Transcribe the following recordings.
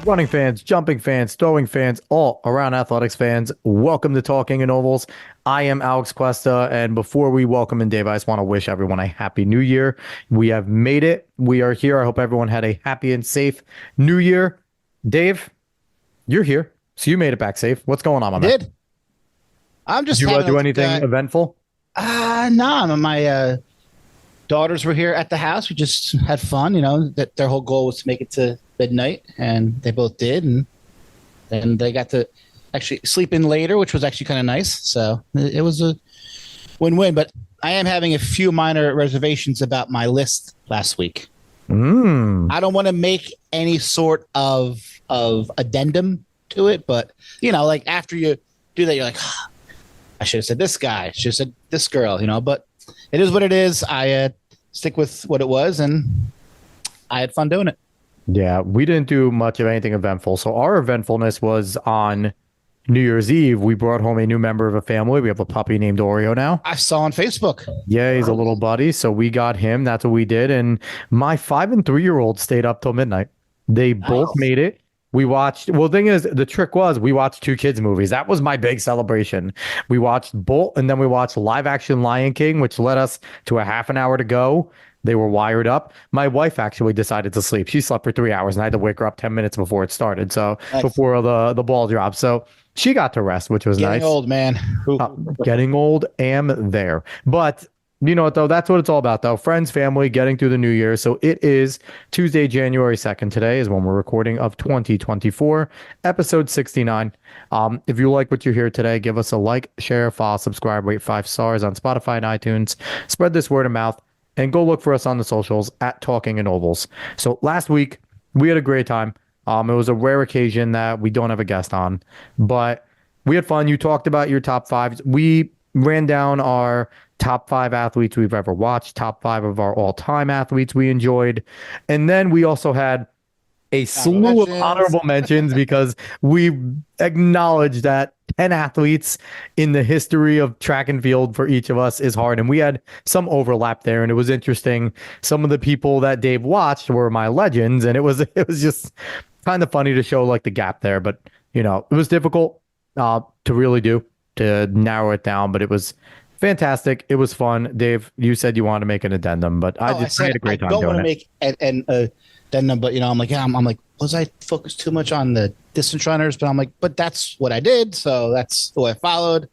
Running fans, jumping fans, throwing fans, all around athletics fans, welcome to Talking in Ovals. I am Alex Cuesta, and before we welcome in Dave, I just want to wish everyone a happy new year. We have made it. We are here. I hope everyone had a happy and safe new year. Dave, you're here, so you made it back safe. What's going on, my man? Did I'm just Did you having do anything eventful? no, my daughters were here at the house. We just had fun, that their whole goal was to make it to midnight, and they both did, and then they got to actually sleep in later, which was actually kind of nice. So it was a win-win, but I am having a few minor reservations about my list last week. I don't want to make any sort of addendum to it, but like after you do that, you're like, I should have said this guy, should have said this girl, but it is what it is. I stick with what it was, and I had fun doing it. Yeah, we didn't do much of anything eventful. So our eventfulness was on New Year's Eve. We brought home a new member of a family. We have a puppy named Oreo now. I saw on Facebook. Yeah, he's a little buddy. So we got him. That's what we did. And my 5 and 3-year-old stayed up till midnight. They both made it. We watched, well, the thing is, the trick was we watched 2 kids' movies. That was my big celebration. We watched Bolt, and then we watched live action Lion King, which led us to a half an hour to go. They were wired up. My wife actually decided to sleep. She slept for 3 hours, and I had to wake her up 10 minutes before it started. So before the ball dropped. So she got to rest, which was nice. Getting old, man. Getting old, am there. But you know what, though? That's what it's all about, though. Friends, family, getting through the new year. So it is Tuesday, January 2nd. Today is when we're recording of 2024, episode 69. If you like what you hear today, give us a like, share, follow, subscribe, rate 5 stars on Spotify and iTunes. Spread this word of mouth, and go look for us on the socials at Talking in Ovals. So last week, we had a great time. It was a rare occasion that we don't have a guest on, but we had fun. You talked about your top 5s. We ran down our top 5 athletes we've ever watched, top 5 of our all-time athletes we enjoyed. And then we also had a slew of honorable mentions because we acknowledged that 10 athletes in the history of track and field for each of us is hard. And we had some overlap there, and it was interesting. Some of the people that Dave watched were my legends, and it was just kind of funny to show like the gap there. But, it was difficult to really do, to narrow it down, but it was fantastic. It was fun. Dave, you said you wanted to make an addendum, but I had a great time doing it. I don't want to make an addendum, but I'm like, was I focused too much on the distance runners? But I'm like, but that's what I did, so that's who I followed,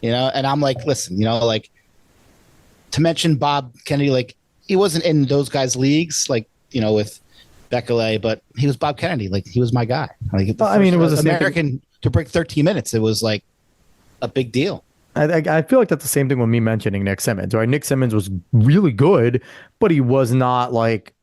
And I'm like, listen, to mention Bob Kennedy, like he wasn't in those guys' leagues, like with Bekele, but he was Bob Kennedy, like he was my guy. Like it was American to break 13 minutes. It was like a big deal. I feel like that's the same thing with me mentioning Nick Simmons, right? Nick Simmons was really good, but he was not like,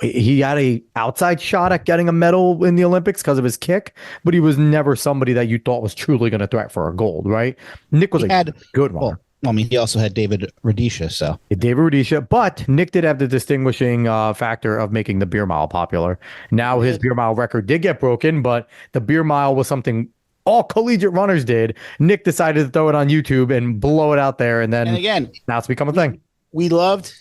he had a outside shot at getting a medal in the Olympics because of his kick, but he was never somebody that you thought was truly going to threat for a gold, right? Nick was a good one. Well, he also had David Rudisha, so. David Rudisha, but Nick did have the distinguishing factor of making the beer mile popular. Now his beer mile record did get broken, but the beer mile was something all collegiate runners did. Nick decided to throw it on YouTube and blow it out there, and again, now it's become a thing. We loved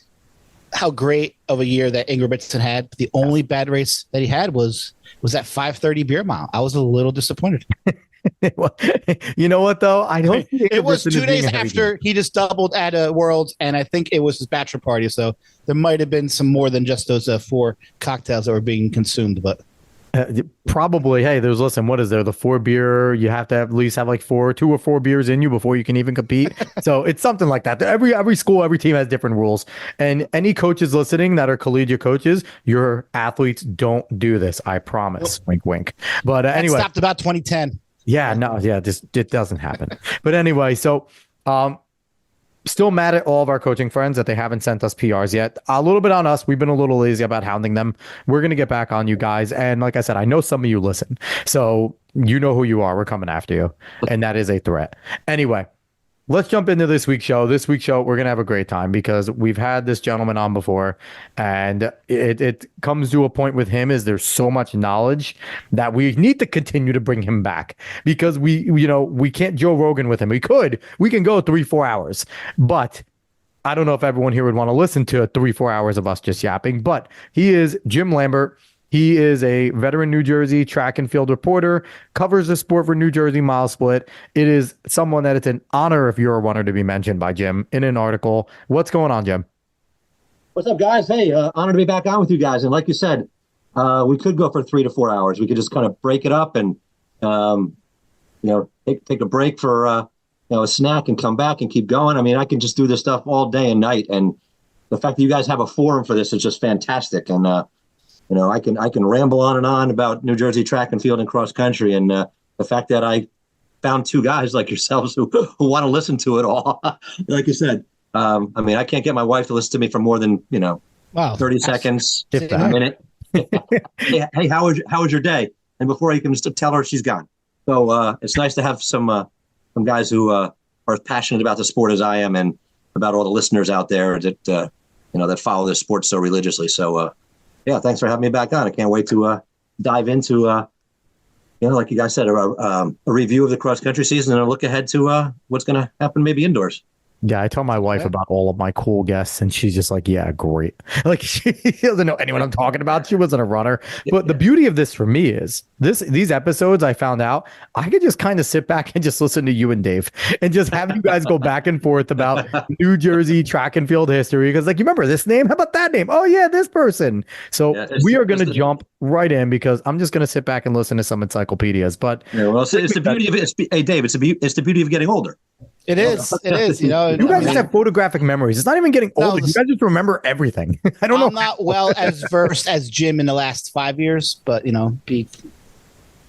how great of a year that Ingebrigtsen had. The only bad race that he had was that 5:30 beer mile. I was a little disappointed. You know what, though? I don't think it was 2 days after he just doubled at Worlds, and I think it was his bachelor party. So there might have been some more than just those 4 cocktails that were being consumed, but. Probably. Hey, listen, what is there? The 4 beer, you have to at least have like 2 or 4 beers in you before you can even compete. So it's something like that. Every school, every team has different rules. And any coaches listening that are collegiate coaches, your athletes don't do this. I promise. Nope. Wink, wink. But anyway. Stopped about 2010. Yeah, no, yeah, it doesn't happen. But anyway, so still mad at all of our coaching friends that they haven't sent us PRs yet. A little bit on us. We've been a little lazy about hounding them. We're going to get back on you guys. And like I said, I know some of you listen. So you know who you are. We're coming after you. And that is a threat. Anyway, let's jump into this week's show. This week's show, we're going to have a great time because we've had this gentleman on before, and it comes to a point with him is there's so much knowledge that we need to continue to bring him back because we can't Joe Rogan with him. We can go 3-4 hours, but I don't know if everyone here would want to listen to 3-4 hours of us just yapping, but he is Jim Lambert. He is a veteran New Jersey track and field reporter, covers the sport for New Jersey MileSplit. It is someone that it's an honor if you're a runner to be mentioned by Jim in an article. What's going on, Jim? What's up, guys? Hey, honor to be back on with you guys. And like you said, we could go for 3 to 4 hours. We could just kind of break it up and, take a break for, a snack and come back and keep going. I mean, I can just do this stuff all day and night. And the fact that you guys have a forum for this is just fantastic. And, I can ramble on and on about New Jersey track and field and cross country. And the fact that I found two guys like yourselves who want to listen to it all, like you said. I can't get my wife to listen to me for more than, 30 seconds, a minute. Hey, how was your day? And before you can just tell her she's gone. So it's nice to have some guys who are as passionate about the sport as I am, and about all the listeners out there that that follow this sport so religiously. So thanks for having me back on. I can't wait to dive into like you guys said, a review of the cross country season and a look ahead to what's going to happen maybe indoors. Yeah, I tell my wife about all of my cool guests, and she's just like, yeah, great. Like, she doesn't know anyone I'm talking about. She wasn't a runner. But the beauty of this for me is these episodes, I found out I could just kind of sit back and just listen to you and Dave and just have you guys go back and forth about New Jersey track and field history. Because, like, you remember this name? How about that name? Oh, yeah, this person. So we are going to jump right in because I'm just going to sit back and listen to some encyclopedias. But it's the beauty of it. Hey, Dave, it's the beauty of getting older. It is. You guys just have photographic memories. It's not even getting older. You guys just remember everything. I don't know. I'm not as versed as Jim in the last 5 years, but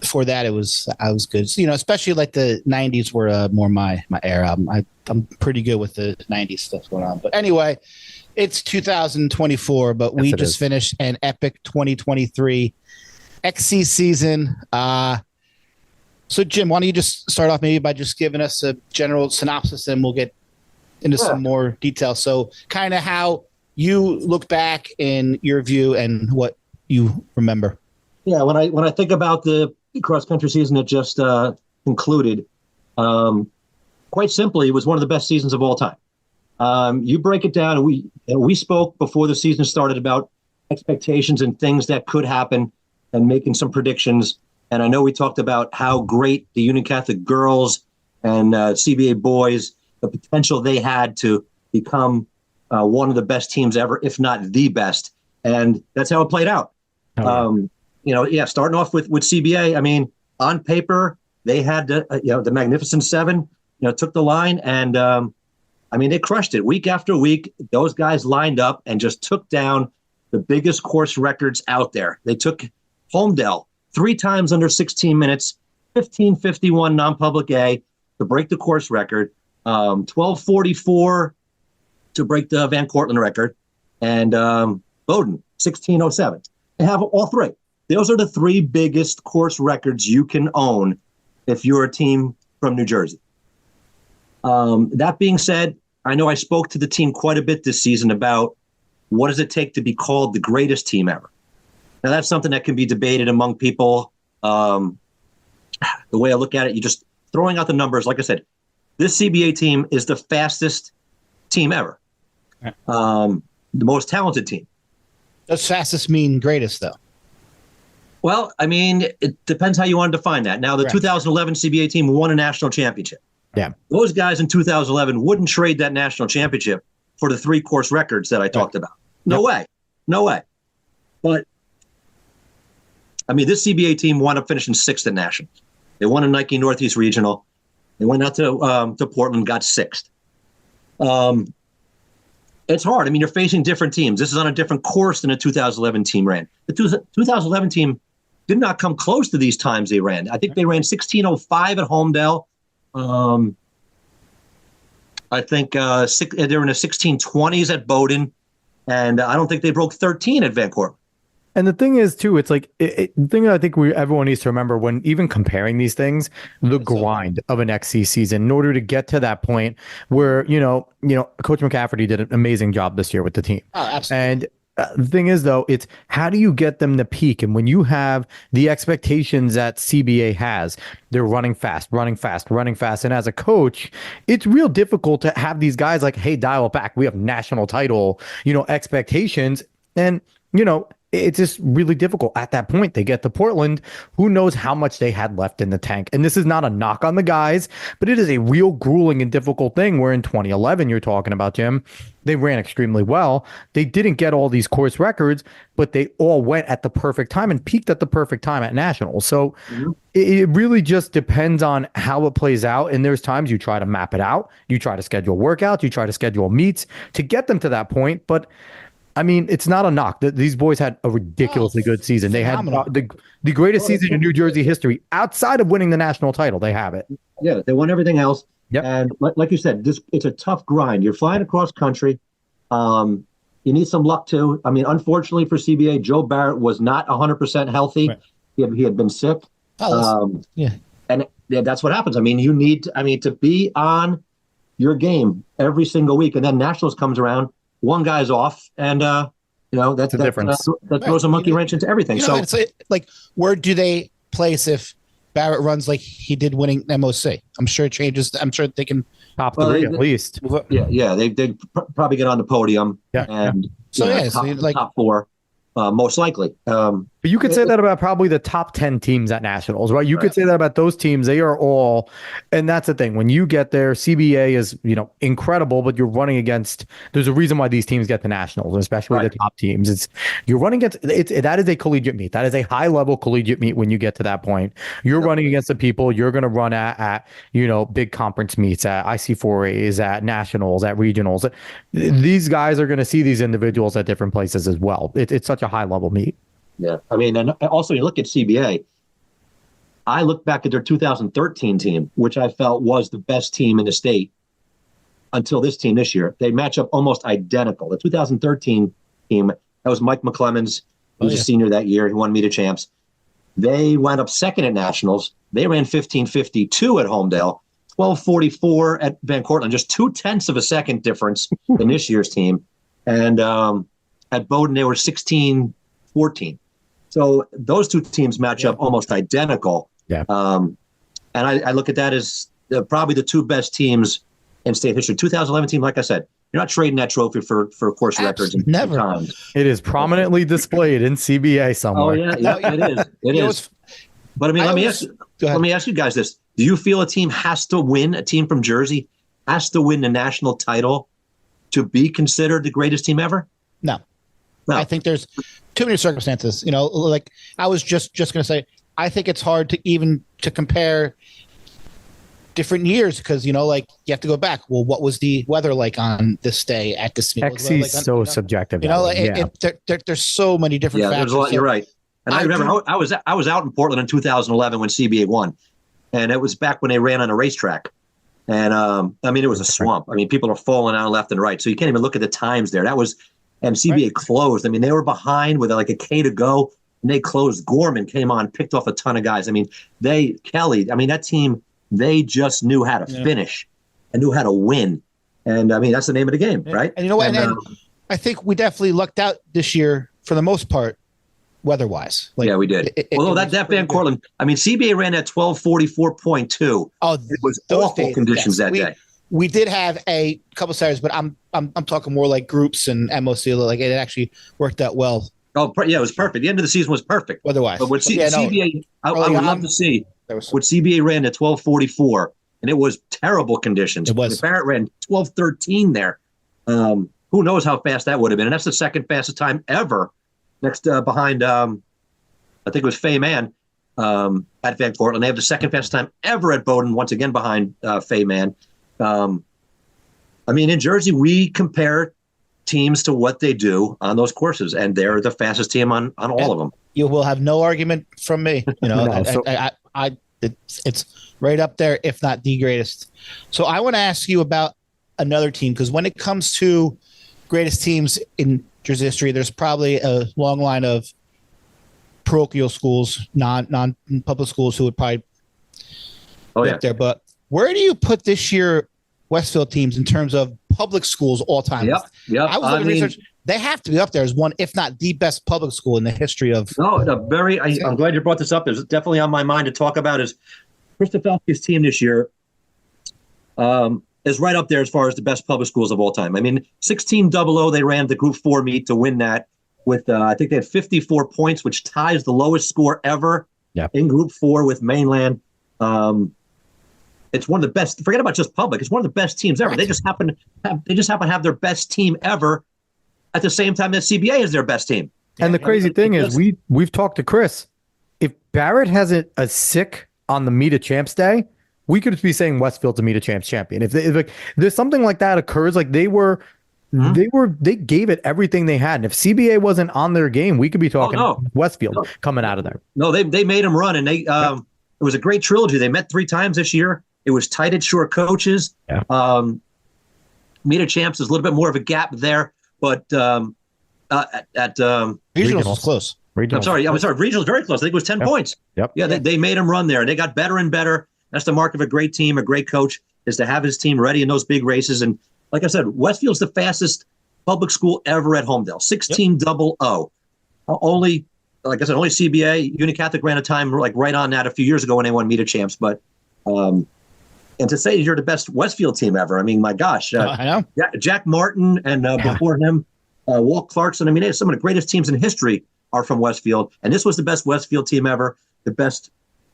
before that, I was good. So, especially like the '90s were more my era. I'm pretty good with the '90s stuff going on. But anyway, it's 2024, but we just finished an epic 2023 XC season. So, Jim, why don't you just start off maybe by just giving us a general synopsis, and we'll get into some more detail. So, kind of how you look back in your view and what you remember. Yeah, when I think about the cross country season that just concluded, quite simply, it was one of the best seasons of all time. You break it down, and we spoke before the season started about expectations and things that could happen, and making some predictions. And I know we talked about how great the Union Catholic girls and CBA boys, the potential they had to become one of the best teams ever, if not the best. And that's how it played out. Starting off with CBA, I mean, on paper, they had the Magnificent Seven, took the line. And, they crushed it. Week after week, those guys lined up and just took down the biggest course records out there. They took Holmdel 3 times under 16 minutes, 15:51 non-public A to break the course record, 12:44 to break the Van Cortlandt record, and Bowden 16:07. They have all 3. Those are the 3 biggest course records you can own if you're a team from New Jersey. That being said, I know I spoke to the team quite a bit this season about what does it take to be called the greatest team ever. Now, that's something that can be debated among people. The way I look at it, you're just throwing out the numbers. Like I said, this CBA team is the fastest team ever, the most talented team. Does fastest mean greatest, though? Well, it depends how you want to define that. Now, the 2011 CBA team won a national championship. Yeah. Those guys in 2011 wouldn't trade that national championship for the 3 course records that I talked about. No way. But this CBA team wound up finishing 6th at Nationals. They won a Nike Northeast Regional. They went out to Portland, got 6th. It's hard. You're facing different teams. This is on a different course than a 2011 team ran. The 2011 team did not come close to these times they ran. I think they ran 16:05 at Holmdel. I think they were in the 16:20s at Bowden, and I don't think they broke 13 at Van Cortlandt. And the thing is, too, it's like the thing that I think everyone needs to remember when even comparing these things, the grind of an XC season in order to get to that point where, Coach McCafferty did an amazing job this year with the team. Oh, absolutely. And the thing is, though, it's how do you get them to peak? And when you have the expectations that CBA has, they're running fast. And as a coach, it's real difficult to have these guys like, hey, dial it back. We have national title, expectations. And, it's just really difficult at that point. They get to Portland. Who knows how much they had left in the tank? And this is not a knock on the guys, but it is a real grueling and difficult thing where in 2011, you're talking about, Jim, they ran extremely well. They didn't get all these course records, but they all went at the perfect time and peaked at the perfect time at nationals. So it really just depends on how it plays out. And there's times you try to map it out. You try to schedule workouts. You try to schedule meets to get them to that point. But I mean, it's not a knock. These boys had a ridiculously good season. They had the greatest season in New Jersey history outside of winning the national title. They have it. Yeah, they won everything else. Yep. And like you said, it's a tough grind. You're flying across country. You need some luck too. I mean, unfortunately for CBA, Joe Barrett was not 100% healthy. Right. He had been sick. And that's what happens. I mean, you need to be on your game every single week. And then Nationals comes around, one guy's off, and that's a difference. That throws a monkey wrench into everything. So it's like, where do they place if Barrett runs like he did winning MOC? I'm sure it changes. I'm sure they can top three at least. Yeah, they probably get on the podium. Yeah, and top four, most likely. But you could say that about probably the top 10 teams at nationals, right? You could say that about those teams. They are all, and that's the thing. When you get there, CBA is, incredible, but you're running against, there's a reason why these teams get to nationals, especially the top teams. You're running against, that is a collegiate meet. That is a high level collegiate meet when you get to that point. You're running against the people you're going to run at big conference meets, at IC4As, at nationals, at regionals. These guys are going to see these individuals at different places as well. It's such a high level meet. Yeah, I mean, and also you look at CBA. I look back at their 2013 team, which I felt was the best team in the state until this team this year. They match up almost identical. The 2013 team, that was Mike McClemens. He was a senior that year. He won Meet of Champs. They wound up second at nationals. They ran 15:52 at Homedale, 12:44 at Van Cortlandt, just 0.2 of a second difference in this year's team. And at Bowdoin, they were 16-14. So those two teams match up almost identical. Yeah. And I look at that as probably the two best teams in state history. 2011 team, like I said, you're not trading that trophy for course records. Never. Times. It is prominently displayed in CBA somewhere. Oh, yeah, it is. It is. But I mean, let me ask you guys this. Do you feel a team has to win, a team from Jersey has to win the national title to be considered the greatest team ever? No. I think there's too many circumstances. Like I was just going to say, I think it's hard to compare different years because, like you have to go back. Well, what was the weather like on this day at this meet? XC is so subjective. There's so many different factors. There's a lot. You're right. And I remember I was out in Portland in 2011 when CBA won, and it was back when they ran on a racetrack. And it was a swamp. I mean, people are falling out left and right, so you can't even look at the times there. And CBA closed. I mean, they were behind with like a K to go, and they closed. Gorman came on, picked off a ton of guys. I mean, that team, they just knew how to finish and knew how to win. And I mean, that's the name of the game, right? And you know what? And I think we definitely lucked out this year for the most part, weather-wise. Yeah, we did. Although that Van Cortlandt, I mean, CBA ran at 12:44.2. Oh, it was awful conditions that day. We did have a couple of Saturdays, but I'm talking more like groups and MOC. Like it actually worked out well. Oh, yeah, it was perfect. The end of the season was perfect. Otherwise, but with CBA, I would love to see what CBA ran at 12:44, and it was terrible conditions. It was. Barrett ran 12:13 there. Who knows how fast that would have been? And that's the second fastest time ever, next behind I think it was Fay Man at Van Cortlandt. They have the second fastest time ever at Bowdoin, once again behind Fay Man. I mean, in Jersey, we compare teams to what they do on those courses, and they're the fastest team on all of them. You will have no argument from me. It's right up there, if not the greatest. So I want to ask you about another team, because when it comes to greatest teams in Jersey history, there's probably a long line of parochial schools, non-public schools who would probably be up there. But where do you put this year Westfield teams in terms of public schools all time? Yep. I was looking at research. They have to be up there as one, if not the best public school in the history of. I'm glad you brought this up. It's definitely on my mind to talk about. Is Christofelski's team this year is right up there as far as the best public schools of all time. I mean, 1600, they ran the Group 4 meet to win that. with I think they had 54 points, which ties the lowest score ever in Group 4 with Mainland. It's one of the best. Forget about just public. It's one of the best teams ever. They just happen to have their best team ever at the same time that CBA is their best team. And the crazy thing is, we've talked to Chris. If Barrett has a sick on the Meet of Champs day, we could be saying Westfield's a Meet of Champs champion. If there's something like that occurs, like they gave it everything they had. And if CBA wasn't on their game, we could be talking Westfield coming out of there. No, they made them run, and it was a great trilogy. They met 3 times this year. It was tight at short coaches. Yeah. Meet of Champs is a little bit more of a gap there, but at Regionals was close. I'm sorry. Regionals very close. I think it was 10 points. Yep. Yeah, they made him run there, and they got better and better. That's the mark of a great team, a great coach, is to have his team ready in those big races. And like I said, Westfield's the fastest public school ever at Homedale, 16.00. Only, like I said, only CBA, Union Catholic ran a time like right on that a few years ago when they won Meet of Champs. But and to say you're the best Westfield team ever, I mean, my gosh. I know. Jack Martin and before him, Walt Clarkson. I mean, some of the greatest teams in history are from Westfield. And this was the best Westfield team ever,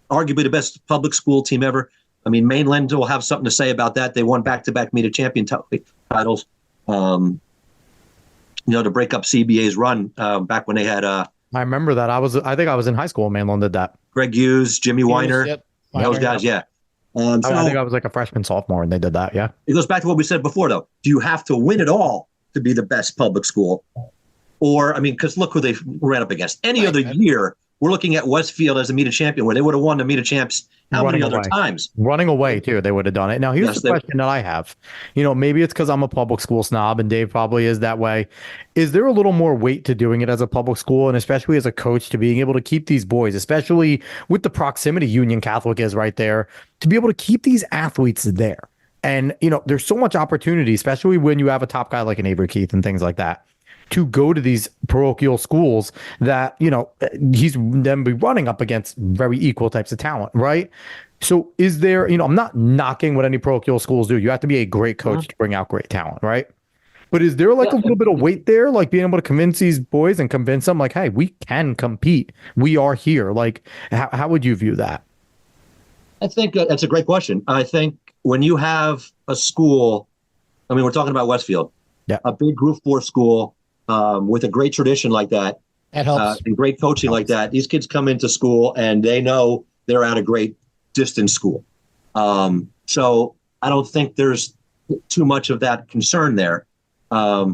arguably the best public school team ever. I mean, Mainland will have something to say about that. They won back-to-back Meet of Champion titles, to break up CBA's run back when they had. I remember that. I think I was in high school when Mainland did that. Greg Hughes, Jimmy Weiner, those guys, yeah. I think I was like a freshman, sophomore, and they did that, yeah. It goes back to what we said before, though. Do you have to win it all to be the best public school? Or, I mean, because look who they ran up against. Any other year, we're looking at Westfield as a Meet of Champion, where they would have won the Meet of Champs how many other times? Running away, too. They would have done it. Now, here's the question that I have. Maybe it's because I'm a public school snob, and Dave probably is that way. Is there a little more weight to doing it as a public school, and especially as a coach, to being able to keep these boys, especially with the proximity Union Catholic is right there, to be able to keep these athletes there? And, there's so much opportunity, especially when you have a top guy like an Avery Keith and things like that, to go to these parochial schools that, he's then be running up against very equal types of talent, right? So is there, I'm not knocking what any parochial schools do. You have to be a great coach to bring out great talent, right? But is there a little bit of weight there, like being able to convince these boys and convince them like, hey, we can compete. We are here. Like, how would you view that? I think that's a great question. I think when you have a school, I mean, we're talking about Westfield, a big Group 4 school, with a great tradition like that, and great coaching like that, these kids come into school and they know they're at a great distance school. So I don't think there's too much of that concern there. I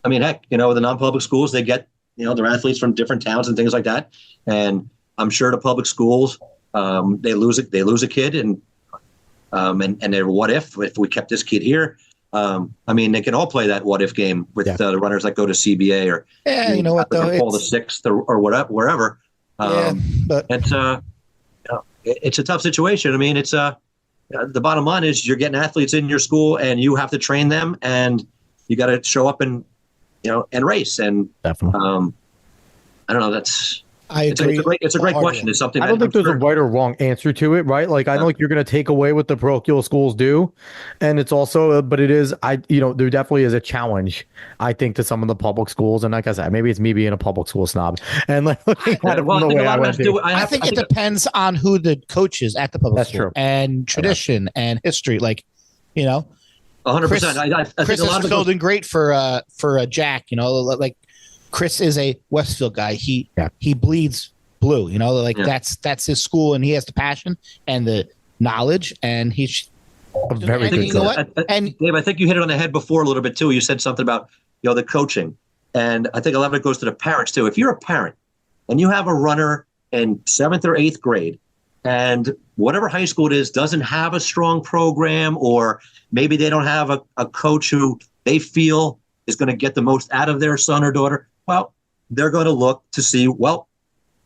mean, heck, the non-public schools, they get, their athletes from different towns and things like that. And I'm sure the public schools, they lose a kid and they're what if we kept this kid here? I mean, they can all play that what if game with the runners that go to CBA or Paul the Sixth or whatever, wherever. But it's a tough situation. I mean, it's the bottom line is you're getting athletes in your school and you have to train them and you got to show up and race. And definitely, I don't know. That's. I agree. It's a great question. It's something I don't think there's a right or wrong answer to it, right? Like I know you're going to take away what the parochial schools do, and it's also, but it is, there definitely is a challenge, I think, to some of the public schools. And like I said, maybe it's me being a public school snob, and like looking at it from the way I went to. I think it depends on who the coach is at the public school. True. And tradition and history, 100%. Chris is filled in great for Jack. Like. Chris is a Westfield guy. He bleeds blue, that's his school and he has the passion and the knowledge and he's a very good coach. And Dave, I think you hit it on the head before a little bit too. You said something about, the coaching. And I think a lot of it goes to the parents too. If you're a parent and you have a runner in 7th or 8th grade and whatever high school it is doesn't have a strong program, or maybe they don't have a coach who they feel is going to get the most out of their son or daughter, well, they're going to look to see, well,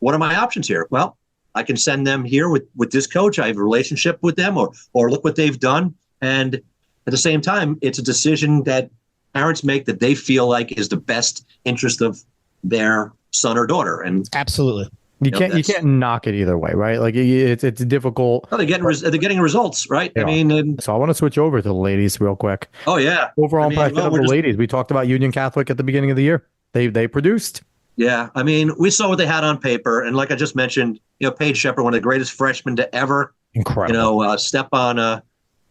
what are my options here? Well, I can send them here with this coach. I have a relationship with them, or look what they've done. And at the same time, it's a decision that parents make that they feel like is the best interest of their son or daughter. And absolutely, you can't knock it either way, right? Like it's difficult. Well, they're getting results, right? Yeah. I mean, so I want to switch over to the ladies real quick. Oh yeah, Overall impression of the ladies. We talked about Union Catholic at the beginning of the year. They produced. Yeah, I mean, we saw what they had on paper, and like I just mentioned, Paige Shepard, one of the greatest freshmen to ever, Incredible. step on a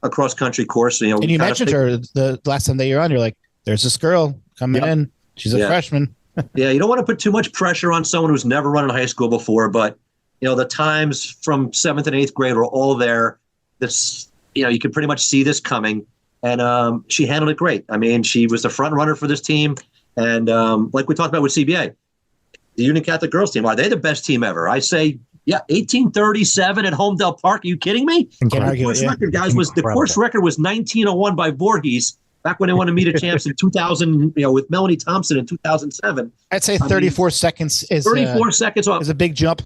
cross country course. And you mentioned her the last time that you're on. You're like, "There's this girl coming in. She's a freshman." Yeah, you don't want to put too much pressure on someone who's never run in high school before, but the times from 7th and 8th grade were all there. This, you could pretty much see this coming, and she handled it great. I mean, she was the front runner for this team, and like we talked about with CBA. The Union Catholic girls team, are they the best team ever? I say, 1837 at Homedale Park. Are you kidding me? Can't argue it, record, guys, the course record was 1901 by Voorhees back when they won to meet a champs in 2000, with Melanie Thompson in 2007. I'd say 34 seconds is 34 seconds off. Is a big jump.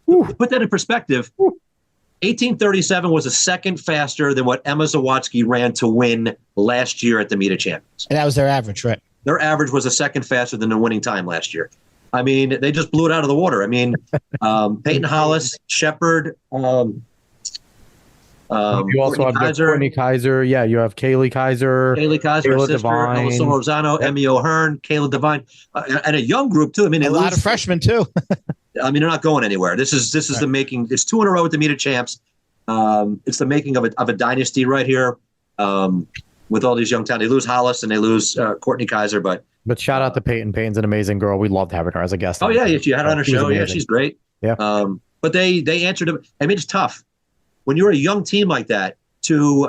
Put that in perspective. 1837 was a second faster than what Emma Zawadzki ran to win last year at the Meet of Champions. And that was their average, right? Their average was a second faster than the winning time last year. I mean, they just blew it out of the water. I mean, Peyton Hollis, Shepard. You also have Courtney Kaiser. Yeah, you have Kaylee Kaiser. Kaylee Kaiser, her sister, Alyssa Lozano, Emmy O'Hearn, Kayla Devine, and a young group too. I mean, a lot of freshmen too. I mean, they're not going anywhere. This is the making. It's 2 in a row at the Meet of Champs. It's the making of a dynasty right here. With all these young talent, they lose Hollis and they lose Courtney Kaiser, but shout out to Peyton. Peyton's an amazing girl. We loved having her as a guest. Oh yeah, if you had her on her show, yeah, she's great. Yeah. But they answered him. I mean, it's tough when you're a young team like that to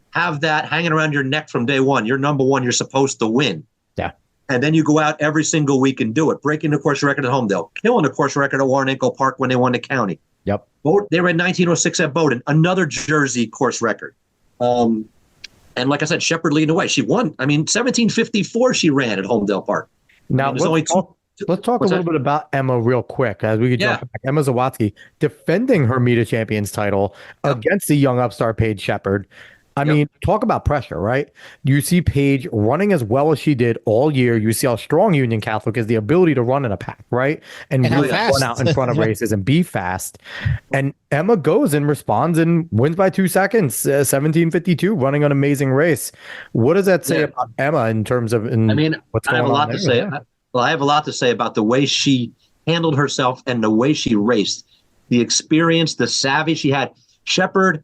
have that hanging around your neck from day one. You're number one. You're supposed to win. Yeah. And then you go out every single week and do it, breaking the course record at Homedale, killing the course record at Warren-Ankle Park when they won the county. Yep. They ran 1906 at Bowdoin, another Jersey course record. And like I said, Shepard leading the way. She won. I mean, 1754 she ran at Homedale Park. Now, let's talk a little bit about Emma real quick as we could jump back. Emma Zawadzki defending her Meet of Champions title against the young upstart Paige Shepard. I mean, talk about pressure, right? You see Paige running as well as she did all year. You see how strong Union Catholic is, the ability to run in a pack, right? And really run out in front of races and be fast. And Emma goes and responds and wins by 2 seconds, 17:52, running an amazing race. What does that say about Emma in terms of what's going on? I have a lot to say. Well, I have a lot to say about the way she handled herself and the way she raced, the experience, the savvy she had. Shepard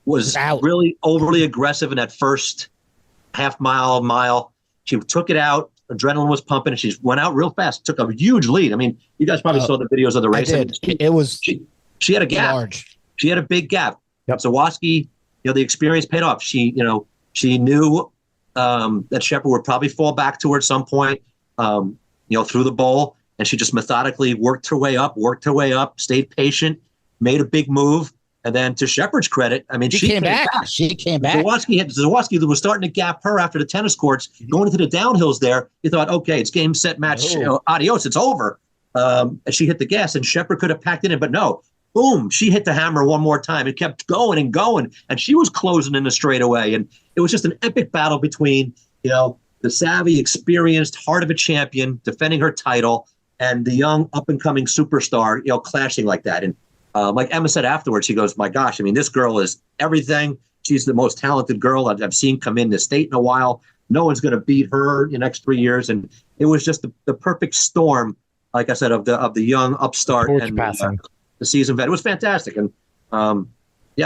was really overly aggressive in that first half mile. She took it out. Adrenaline was pumping, and she went out real fast. Took a huge lead. I mean, you guys probably saw the videos of the race. I did. It was. She had a gap. Large. She had a big gap. Yep. Zawadzki, the experience paid off. She knew that Shepard would probably fall back to her at some point. Through the bowl, and she just methodically worked her way up, stayed patient, made a big move. And then to Shepard's credit, I mean, she came back. She came back. Zawadzki was starting to gap her after the tennis courts, going into the downhills there. You thought, okay, it's game, set, match, adios, it's over. And she hit the gas, and Shepard could have packed it in, but no. Boom, she hit the hammer one more time. It kept going and going, and she was closing in the straightaway. And it was just an epic battle between, the savvy, experienced, heart of a champion defending her title and the young up-and-coming superstar, clashing like that. And like Emma said afterwards, she goes, my gosh, I mean, this girl is everything. She's the most talented girl I've seen come in the state in a while. No one's going to beat her in the next 3 years. And it was just the perfect storm, like I said, of the young upstart and the seasoned vet. It was fantastic. And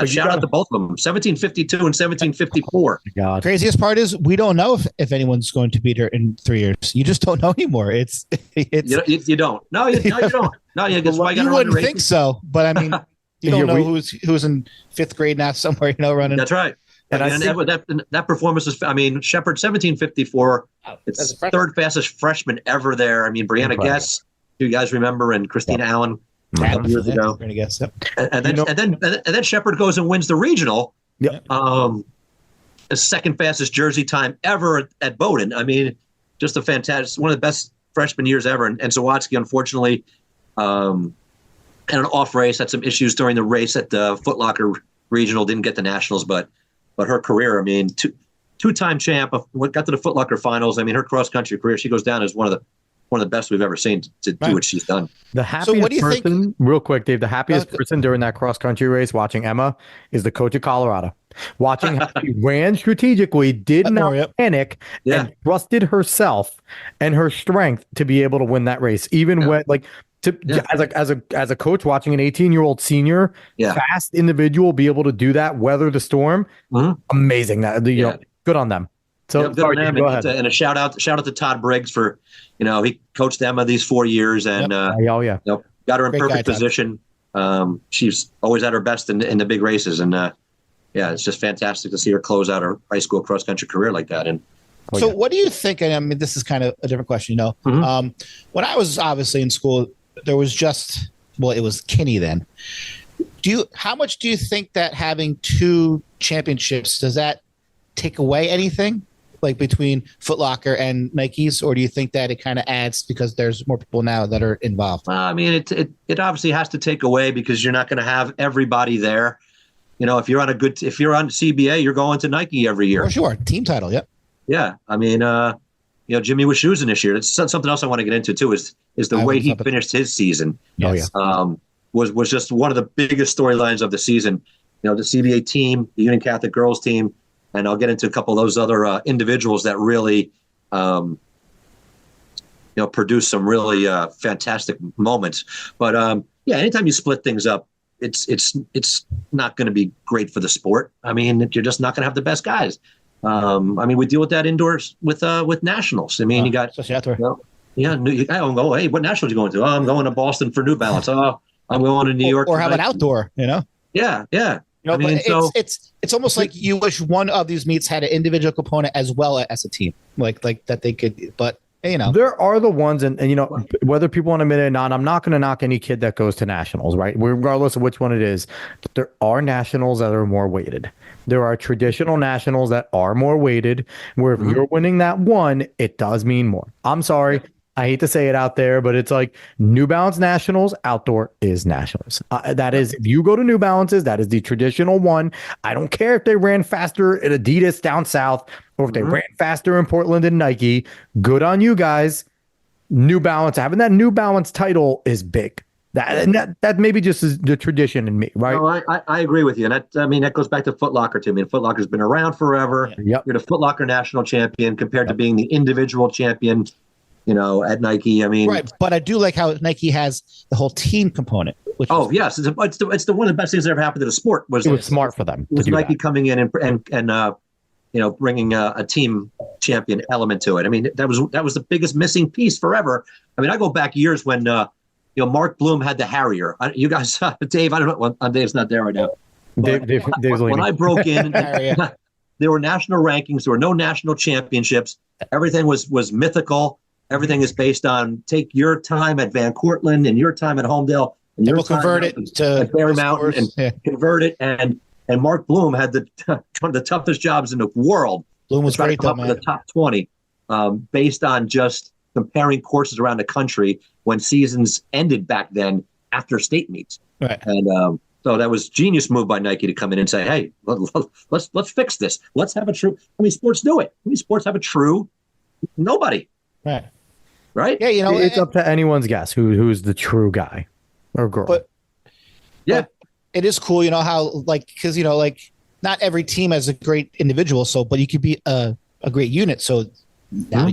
shout out to both of them, 1752 and 1754. God. Craziest part is we don't know if anyone's going to beat her in 3 years. You just don't know anymore. It's you don't. No, you don't. No, you wouldn't think so, but I mean, you don't know who's in 5th grade now somewhere, running. That's right. And that performance is, I mean, Shepard 1754. It's third fastest freshman ever there. I mean, Brianna Guess, you guys remember, and Christina Allen. Years ago. Guess, yep. And then Shepard goes and wins the regional. Yep. The second fastest Jersey time ever at Bowdoin. I mean, just a fantastic, one of the best freshman years ever. And Zawadzki, unfortunately, had an off race, had some issues during the race at the Foot Locker regional, didn't get the nationals, but her career, I mean, two-time champ, got to the Foot Locker finals. I mean, her cross country career, she goes down as one of one of the best we've ever seen to do what she's done. The happiest what do you person, think? real quick, Dave, the happiest person during that cross country race watching Emma is the coach of Colorado. Watching how she ran strategically, did not panic, and trusted herself and her strength to be able to win that race. Even when, like, as a coach watching an 18-year-old senior, fast individual be able to do that, weather the storm, amazing. That good on them. So good on them. Go ahead. And a shout out to Todd Briggs for, he coached Emma these 4 years and got her in perfect position. She's always at her best in the big races, and it's just fantastic to see her close out her high school cross country career like that. And what do you think? And I mean, this is kind of a different question. When I was obviously in school, there was it was Kinney then. How much do you think that having 2 championships, does that take away anything, like between Foot Locker and Nike's, or do you think that it kind of adds because there's more people now that are involved? I mean, it obviously has to take away because you're not going to have everybody there. If you're on CBA, you're going to Nike every year. For sure, team title, yep. Yeah, I mean, Jimmy was choosing this year. It's something else I want to get into too. Is the way he finished his season? Yes. Was just one of the biggest storylines of the season. The CBA team, the Union Catholic girls team. And I'll get into a couple of those other individuals that really, produce some really fantastic moments. But anytime you split things up, it's not going to be great for the sport. I mean, you're just not going to have the best guys. We deal with that indoors with nationals. I mean, you got especially outdoor. I don't go. Hey, what nationals you going to? Oh, I'm going to Boston for New Balance. Oh, I'm going to New York. Or have an outdoor. Yeah. It's almost like you wish one of these meets had an individual component as well as a team, like that they could. But there are the ones, and whether people want to admit it or not, I'm not going to knock any kid that goes to nationals, right? Regardless of which one it is, there are nationals that are more weighted. There are traditional nationals that are more weighted, where if you're winning that one, it does mean more. I'm sorry. I hate to say it out there, but it's like New Balance Nationals, outdoor is Nationals. That is, if you go to New Balances, that is the traditional one. I don't care if they ran faster at Adidas down south or if they ran faster in Portland and Nike. Good on you guys. New Balance, having that New Balance title is big. That maybe just is the tradition in me, right? No, I agree with you. And that goes back to Foot Locker to me. Foot Locker's been around forever. Yep. You're the Foot Locker national champion compared to being the individual champion. At Nike, I mean, right. But I do like how Nike has the whole team component. Yes, it's the one of the best things that ever happened to the sport. It was smart for them. Was Nike coming in and bringing a team champion element to it. I mean, that was the biggest missing piece forever. I mean, I go back years when Mark Bloom had the Harrier. You guys, Dave, I don't know. Well, Dave's not there right now. Dave's when I broke in, there were national rankings. There were no national championships. Everything was mythical. Everything is based on take your time at Van Cortlandt and your time at Homedale and your time convert it to Bear Mountain and convert it. And Mark Bloom had one of the toughest jobs in the world. Bloom was great, though, man. The top 20 based on just comparing courses around the country when seasons ended back then after state meets. Right. And so that was genius move by Nike to come in and say, hey, let's fix this. Let's have a true. I mean, sports do it. I mean, sports have a true nobody. Right? Yeah, it's up to anyone's guess who's the true guy or girl. But it is cool, how because not every team has a great individual, but you could be a great unit. So now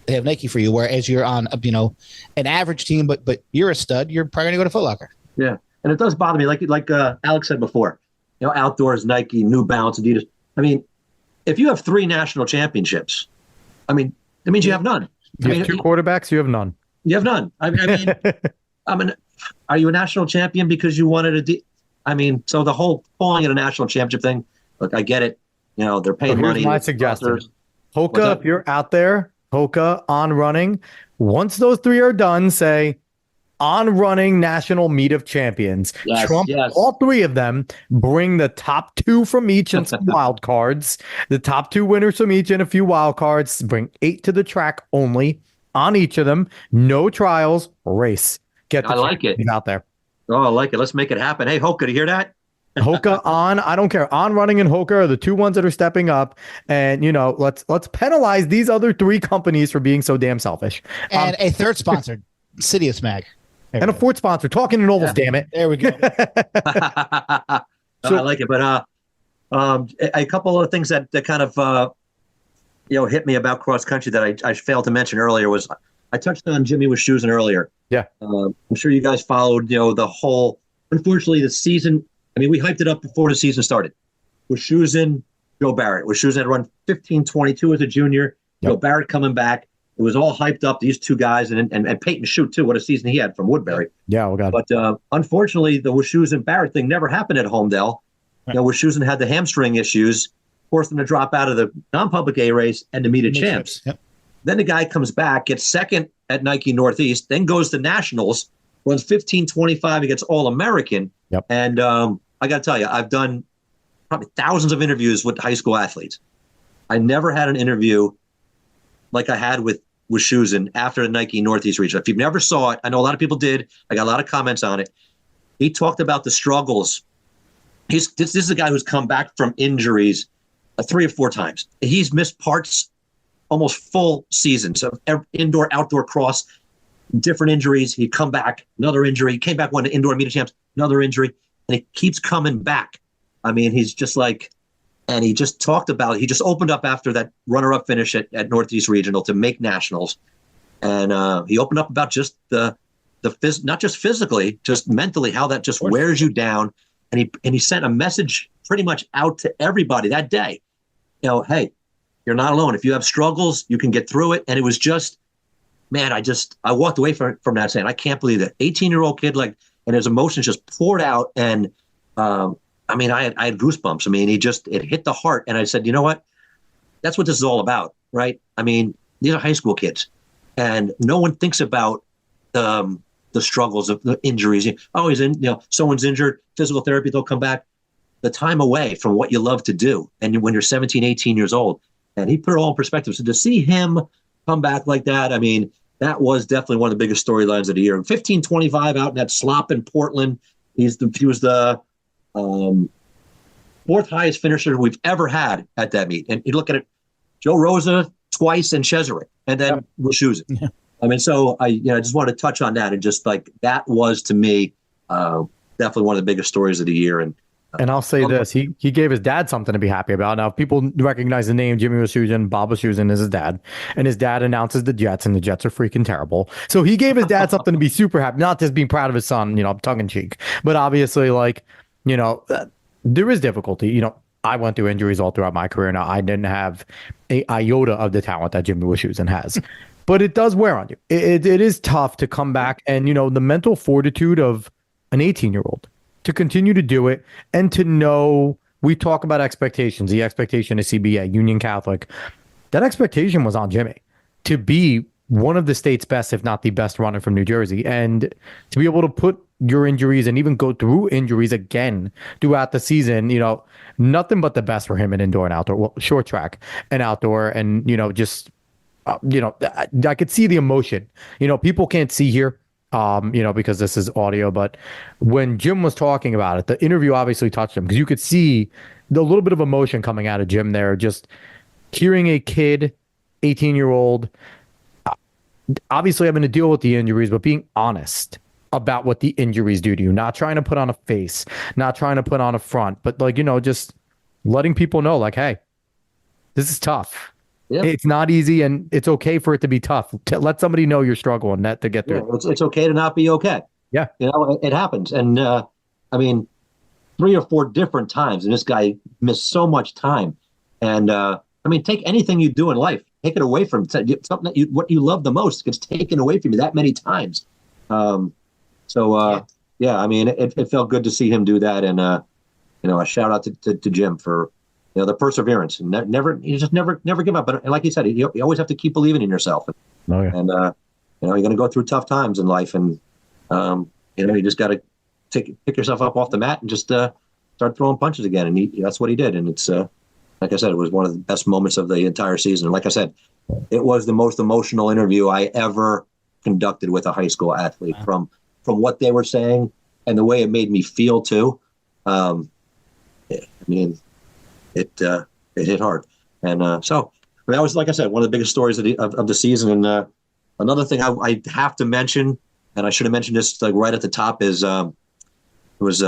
they have Nike for you, whereas you're on an average team, but you're a stud. You're probably gonna go to Foot Locker. Yeah, and it does bother me, like Alex said before. Outdoors, Nike, New Balance, Adidas. I mean, if you have 3 national championships, I mean, that means you have none. You have 2 quarterbacks, you have none. You have none. I mean, are you a national champion because you wanted so the whole calling it a national championship thing, look, I get it. They're paying money. My suggestion. Hoka, if you're out there, Hoka on running, once those 3 are done, say on running national meet of champions. Trump all 3 of them, bring the top 2 from each and some wild cards, the top 2 winners from each and a few wild cards, bring 8 to the track only on each of them, no trials, race. I like it. Out there. Oh, I like it. Let's make it happen. Hey, Hoka, do you hear that? Hoka on, I don't care. On, Running, and Hoka are the two ones that are stepping up. And, let's penalize these other three companies for being so damn selfish. And a third sponsor, Sidious Mag. And a fourth sponsor, Talking in Novels, damn it. There we go. I like it. But a couple of things that kind of hit me about cross country that I failed to mention earlier was I touched on Jimmy Wischusen earlier. Yeah. I'm sure you guys followed the whole. Unfortunately, the season. I mean, we hyped it up before the season started. Wischusen, Joe Barrett. Wischusen had run 15:22 as a junior. Yep. Joe Barrett coming back. It was all hyped up. These two guys and Peyton Shute too. What a season he had from Woodbury. Yeah, well, God. But unfortunately, the Wischusen Barrett thing never happened at Homedale. Right. Wischusen had the hamstring issues, forced him to drop out of the non-public A race and to meet a champs. Yep. Then the guy comes back, gets second at Nike Northeast, then goes to nationals, runs 15:25 against All-American. Yep. And I got to tell you, I've done probably thousands of interviews with high school athletes. I never had an interview like I had with Wischusen after the Nike Northeast region. If you've never saw it, I know a lot of people did. I got a lot of comments on it. He talked about the struggles. This is a guy who's come back from injuries 3 or 4 times. He's missed parts, almost full seasons of indoor, outdoor cross, different injuries. He'd come back, another injury. He came back, won the indoor media champs, another injury, and he keeps coming back. I mean, he's just like, and he just talked about it. He just opened up after that runner-up finish at Northeast Regional to make nationals. And he opened up about just the not just physically, just mentally, how that just wears you down. And he sent a message pretty much out to everybody that day. Hey, you're not alone. If you have struggles, you can get through it. And it was just, man, I walked away from that saying, I can't believe that 18-year-old kid, and his emotions just poured out. And I had goosebumps. I mean, it hit the heart. And I said, you know what? That's what this is all about, right? I mean, these are high school kids, and no one thinks about the struggles of the injuries. He's someone's injured, physical therapy, they'll come back. The time away from what you love to do. And when you're 17, 18 years old, and he put it all in perspective. So to see him come back like that, I mean, that was definitely one of the biggest storylines of the year. 15:25 out in that slop in Portland. He was the 4th highest finisher we've ever had at that meet. And you look at it, Joe Rosa twice and Cheserek, and then Wischusen. Yeah. I mean, so I just wanted to touch on that, and just that was to me definitely one of the biggest stories of the year. And I'll say this, he gave his dad something to be happy about. Now, if people recognize the name Jimmy Wischusen, Bob Wischusen is his dad, and his dad announces the Jets, and the Jets are freaking terrible. So he gave his dad something to be super happy, not just being proud of his son, tongue in cheek, but obviously there is difficulty. I went through injuries all throughout my career. Now, I didn't have a iota of the talent that Jimmy Wischusen has, but it does wear on you. It is tough to come back, and the mental fortitude of an 18-year-old to continue to do it, and to know, we talk about expectations, the expectation of CBA, Union Catholic. That expectation was on Jimmy to be one of the state's best, if not the best runner from New Jersey, and to be able to put your injuries and even go through injuries again throughout the season, nothing but the best for him in indoor and outdoor, well, short track and outdoor. And, I could see the emotion. People can't see here, because this is audio, but when Jim was talking about it, the interview obviously touched him, because you could see the little bit of emotion coming out of Jim there, just hearing a kid, 18-year-old, obviously having to deal with the injuries, but being honest about what the injuries do to you, not trying to put on a face, not trying to put on a front, but just letting people know, hey, this is tough. Yep. It's not easy, and it's okay for it to be tough. To let somebody know you're struggling to get through. Yeah, it's okay to not be okay. Yeah. It happens. And 3 or 4 different times, and this guy missed so much time. And take anything you do in life, take it away from something that what you love the most gets taken away from you that many times. It felt good to see him do that. And a shout out to Jim for the perseverance, and never give up. But like you said, you always have to keep believing in yourself. Oh, yeah. And you're going to go through tough times in life, and you just got to pick yourself up off the mat and just start throwing punches again. And that's what he did. And it's like I said, it was one of the best moments of the entire season. And like I said, it was the most emotional interview I ever conducted with a high school athlete. From what they were saying and the way it made me feel too. I mean, it hit hard. And so that was, like I said, one of the biggest stories of the season. And another thing I have to mention, and I should have mentioned this like right at the top, is it was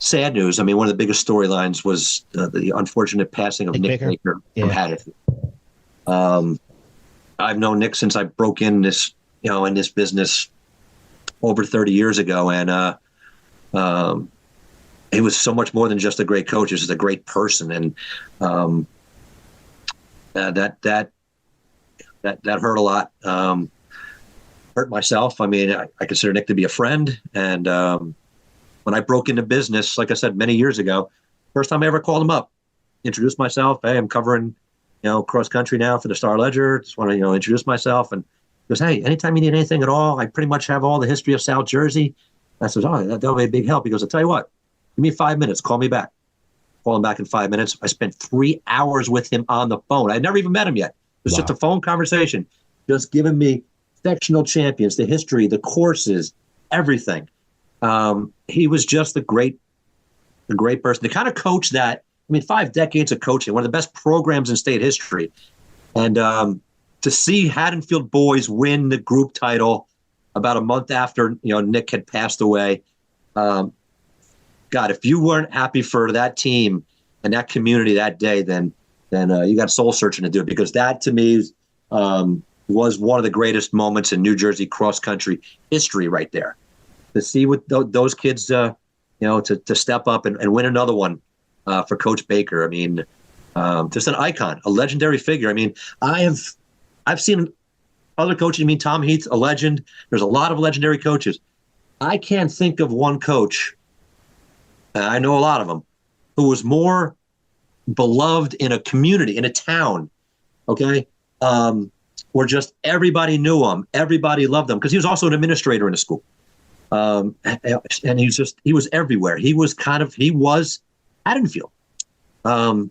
sad news. I mean, one of the biggest storylines was the unfortunate passing of Nick Baker from Haddonfield. I've known Nick since I broke in this business over 30 years ago, and he was so much more than just a great coach. He was a great person, and that hurt a lot. Hurt myself. I mean, I consider Nick to be a friend, and when I broke into business, like I said, many years ago, first time I ever called him up, introduced myself. Hey, I'm covering, cross country now for the Star Ledger. Just want to, introduce myself. And he goes, hey, anytime you need anything at all, I pretty much have all the history of South Jersey. I said, oh, that'll be a big help. He goes, I'll tell you what, give me 5 minutes. Call me back. Call him back in 5 minutes. I spent 3 hours with him on the phone. I'd never even met him yet. It was just a phone conversation, just giving me sectional champions, the history, the courses, everything. He was just a great person. The kind of coach that, 5 decades of coaching, one of the best programs in state history. And to see Haddonfield boys win the group title about a month after, Nick had passed away. God, if you weren't happy for that team and that community that day, then you got soul searching to do, because that to me was one of the greatest moments in New Jersey cross country history right there. To see what those kids, to step up and win another one for Coach Baker. Just an icon, a legendary figure. I've seen other coaches. Tom Heath, a legend. There's a lot of legendary coaches. I can't think of one coach, I know a lot of them, who was more beloved in a community, in a town, okay, where just everybody knew him, everybody loved him, because he was also an administrator in a school. And he was everywhere. He was Haddonfield. Shout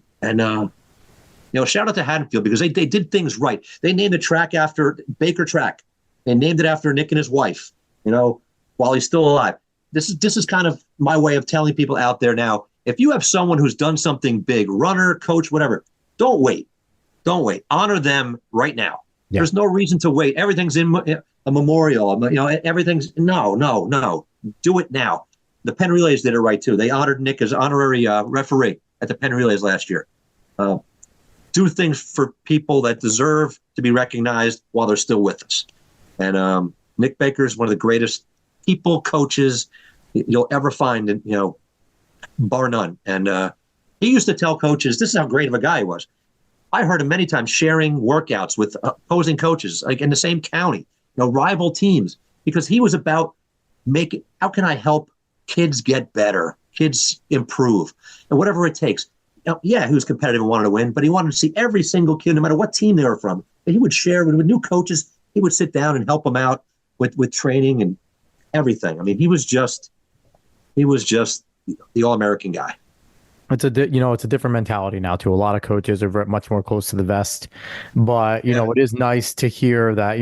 out to Haddonfield, because they did things right. They named the track after Baker Track. They named it after Nick and his wife, while he's still alive. This is kind of my way of telling people out there now, if you have someone who's done something big, runner, coach, whatever, don't wait. Honor them right now. Yeah. There's no reason to wait. Everything's in a memorial. Everything's no. Do it now. The Penn Relays did it right too. They honored Nick as honorary referee at the Penn Relays last year. Do things for people that deserve to be recognized while they're still with us. And Nick Baker is one of the greatest people, coaches you'll ever find, and bar none. And he used to tell coaches, this is how great of a guy he was. I heard him many times sharing workouts with opposing coaches, like in the same county, rival teams, because he was about how can I help kids get better, kids improve, and whatever it takes. He was competitive and wanted to win, but he wanted to see every single kid, no matter what team they were from. And he would share with new coaches. He would sit down and help them out with training and everything. He was just the All-American guy. It's a different mentality now too. A lot of coaches are much more close to the vest, but it is nice to hear that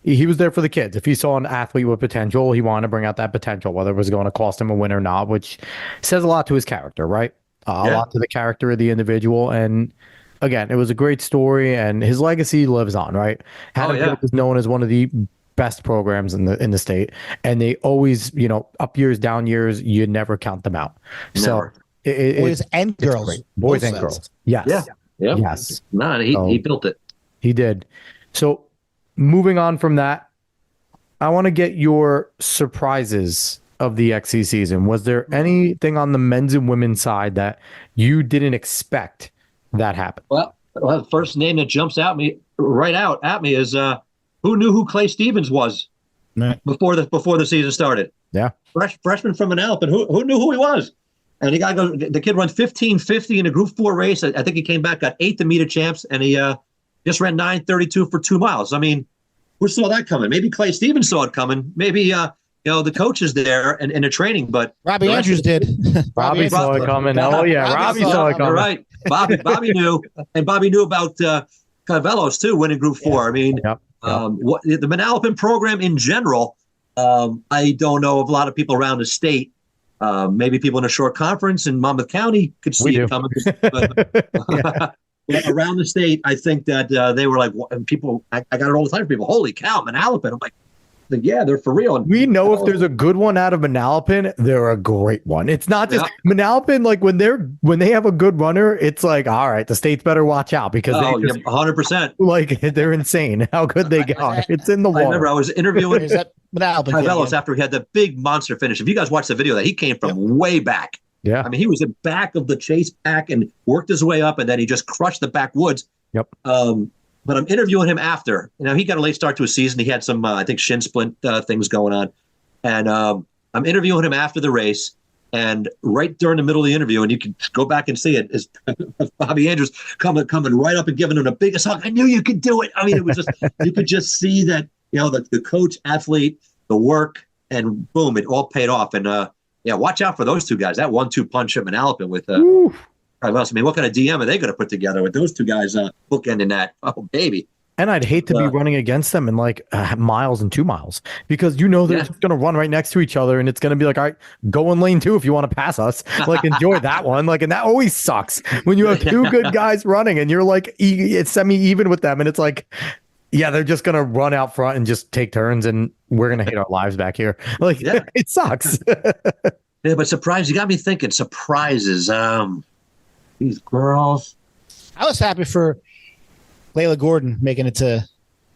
he was there for the kids. If he saw an athlete with potential, he wanted to bring out that potential, whether it was going to cost him a win or not, which says a lot to his character, right? A lot to the character of the individual. And again, it was a great story, and his legacy lives on, right? Haddonfield is known as one of the best programs in the state, and they always, up years, down years, you never count them out. Never. So boys and girls, boys and girls. Yes. Yeah. Yes. No, he built it. He did. So moving on from that, I want to get your surprises of the XC season. Was there anything on the men's and women's side that you didn't expect that happened? Well, the first name that jumps out at me is who knew who Clay Stevens was before the season started? Yeah, freshman from Manalapan. Who knew who he was? And the kid runs 15:50 in a Group 4 race. I think he came back, got 8th to meet at champs, and he just ran 9:32 for 2 miles. Who saw that coming? Maybe Clay Stevens saw it coming. Maybe the coaches there and the training, but Robbie Andrews did. Robbie saw it coming. Oh yeah, Robbie saw it coming. Right, Bobby knew, and Bobby knew about Cavellos too, winning Group 4. Yep. The Manalapan program in general, I don't know of a lot of people around the state Maybe people in a short conference in Monmouth County could see it coming. But, around the state, I think that they were like, and people, I got it all the time from people, holy cow, Manalapan. I'm like, yeah, they're for real. And we know if there's a good one out of Manalapan, they're a great one. It's not just Manalapan. Like when they have a good runner, it's like, all right, the state's better watch out because 100%. Like they're insane how good they got. It's in the water. I remember I was interviewing Manalapan after he had the big monster finish. If you guys watch the video, that he came from way back. Yeah, I mean, he was in back of the chase pack and worked his way up, and then he just crushed the backwoods. Yep. But I'm interviewing him after. He got a late start to his season. He had some, I think, shin splint things going on. And I'm interviewing him after the race. And right during the middle of the interview, and you can go back and see it, is Bobby Andrews coming right up and giving him the biggest hug. I knew you could do it. I mean, it was just, you could just see that, the coach, athlete, the work, and boom, it all paid off. And watch out for those two guys. That 1-2 punch at Manalapan with I mean, what kind of DM are they going to put together with those two guys bookending that? Oh, baby. And I'd hate to be running against them in like miles and 2 miles because they're just going to run right next to each other and it's going to be like, all right, go in lane 2 if you want to pass us. Like, enjoy that one. Like, and that always sucks when you have two good guys running and you're like, it's semi-even with them. And it's like, yeah, they're just going to run out front and just take turns and we're going to hate our lives back here. Like, it sucks. Yeah, but you got me thinking surprises. These girls. I was happy for Layla Gordon making it to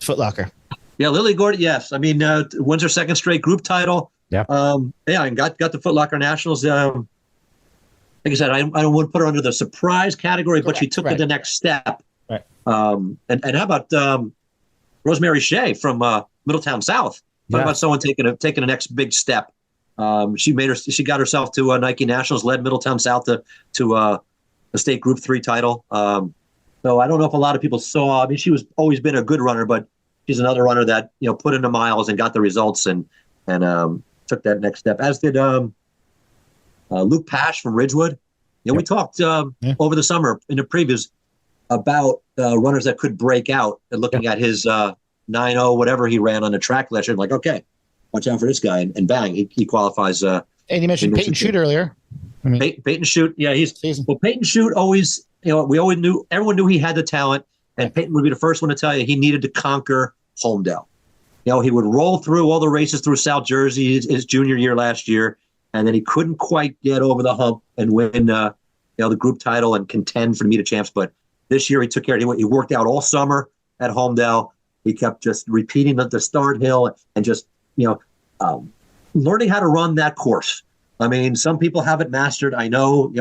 Foot Locker. Yeah, Lily Gordon. Yes, I mean, wins her second straight group title. Yeah. And got the Foot Locker Nationals. Like I said, I don't want to put her under the surprise category, but she took it the next step. Right. And how about Rosemary Shea from Middletown South? How about someone taking the next big step? She got herself to Nike Nationals, led Middletown South to the state Group 3 title. So I don't know if a lot of people saw. I mean, she was always been a good runner, but she's another runner that put in the miles and got the results and took that next step. As did Luke Pash from Ridgewood. We talked over the summer in the previews about runners that could break out and looking at his 9.0 whatever he ran on the track last year. Like, okay, watch out for this guy, and bang, he qualifies. And you mentioned Peyton Shoot earlier. I mean, Peyton Shoot, Peyton Shoot always, everyone knew he had the talent, and Peyton would be the first one to tell you he needed to conquer Homedale. He would roll through all the races through South Jersey his junior year last year, and then he couldn't quite get over the hump and win, the group title and contend for the Meet of Champs. But this year he took care of it. He worked out all summer at Homedale. He kept just repeating the start hill and just, learning how to run that course. I mean, some people have it mastered. I know,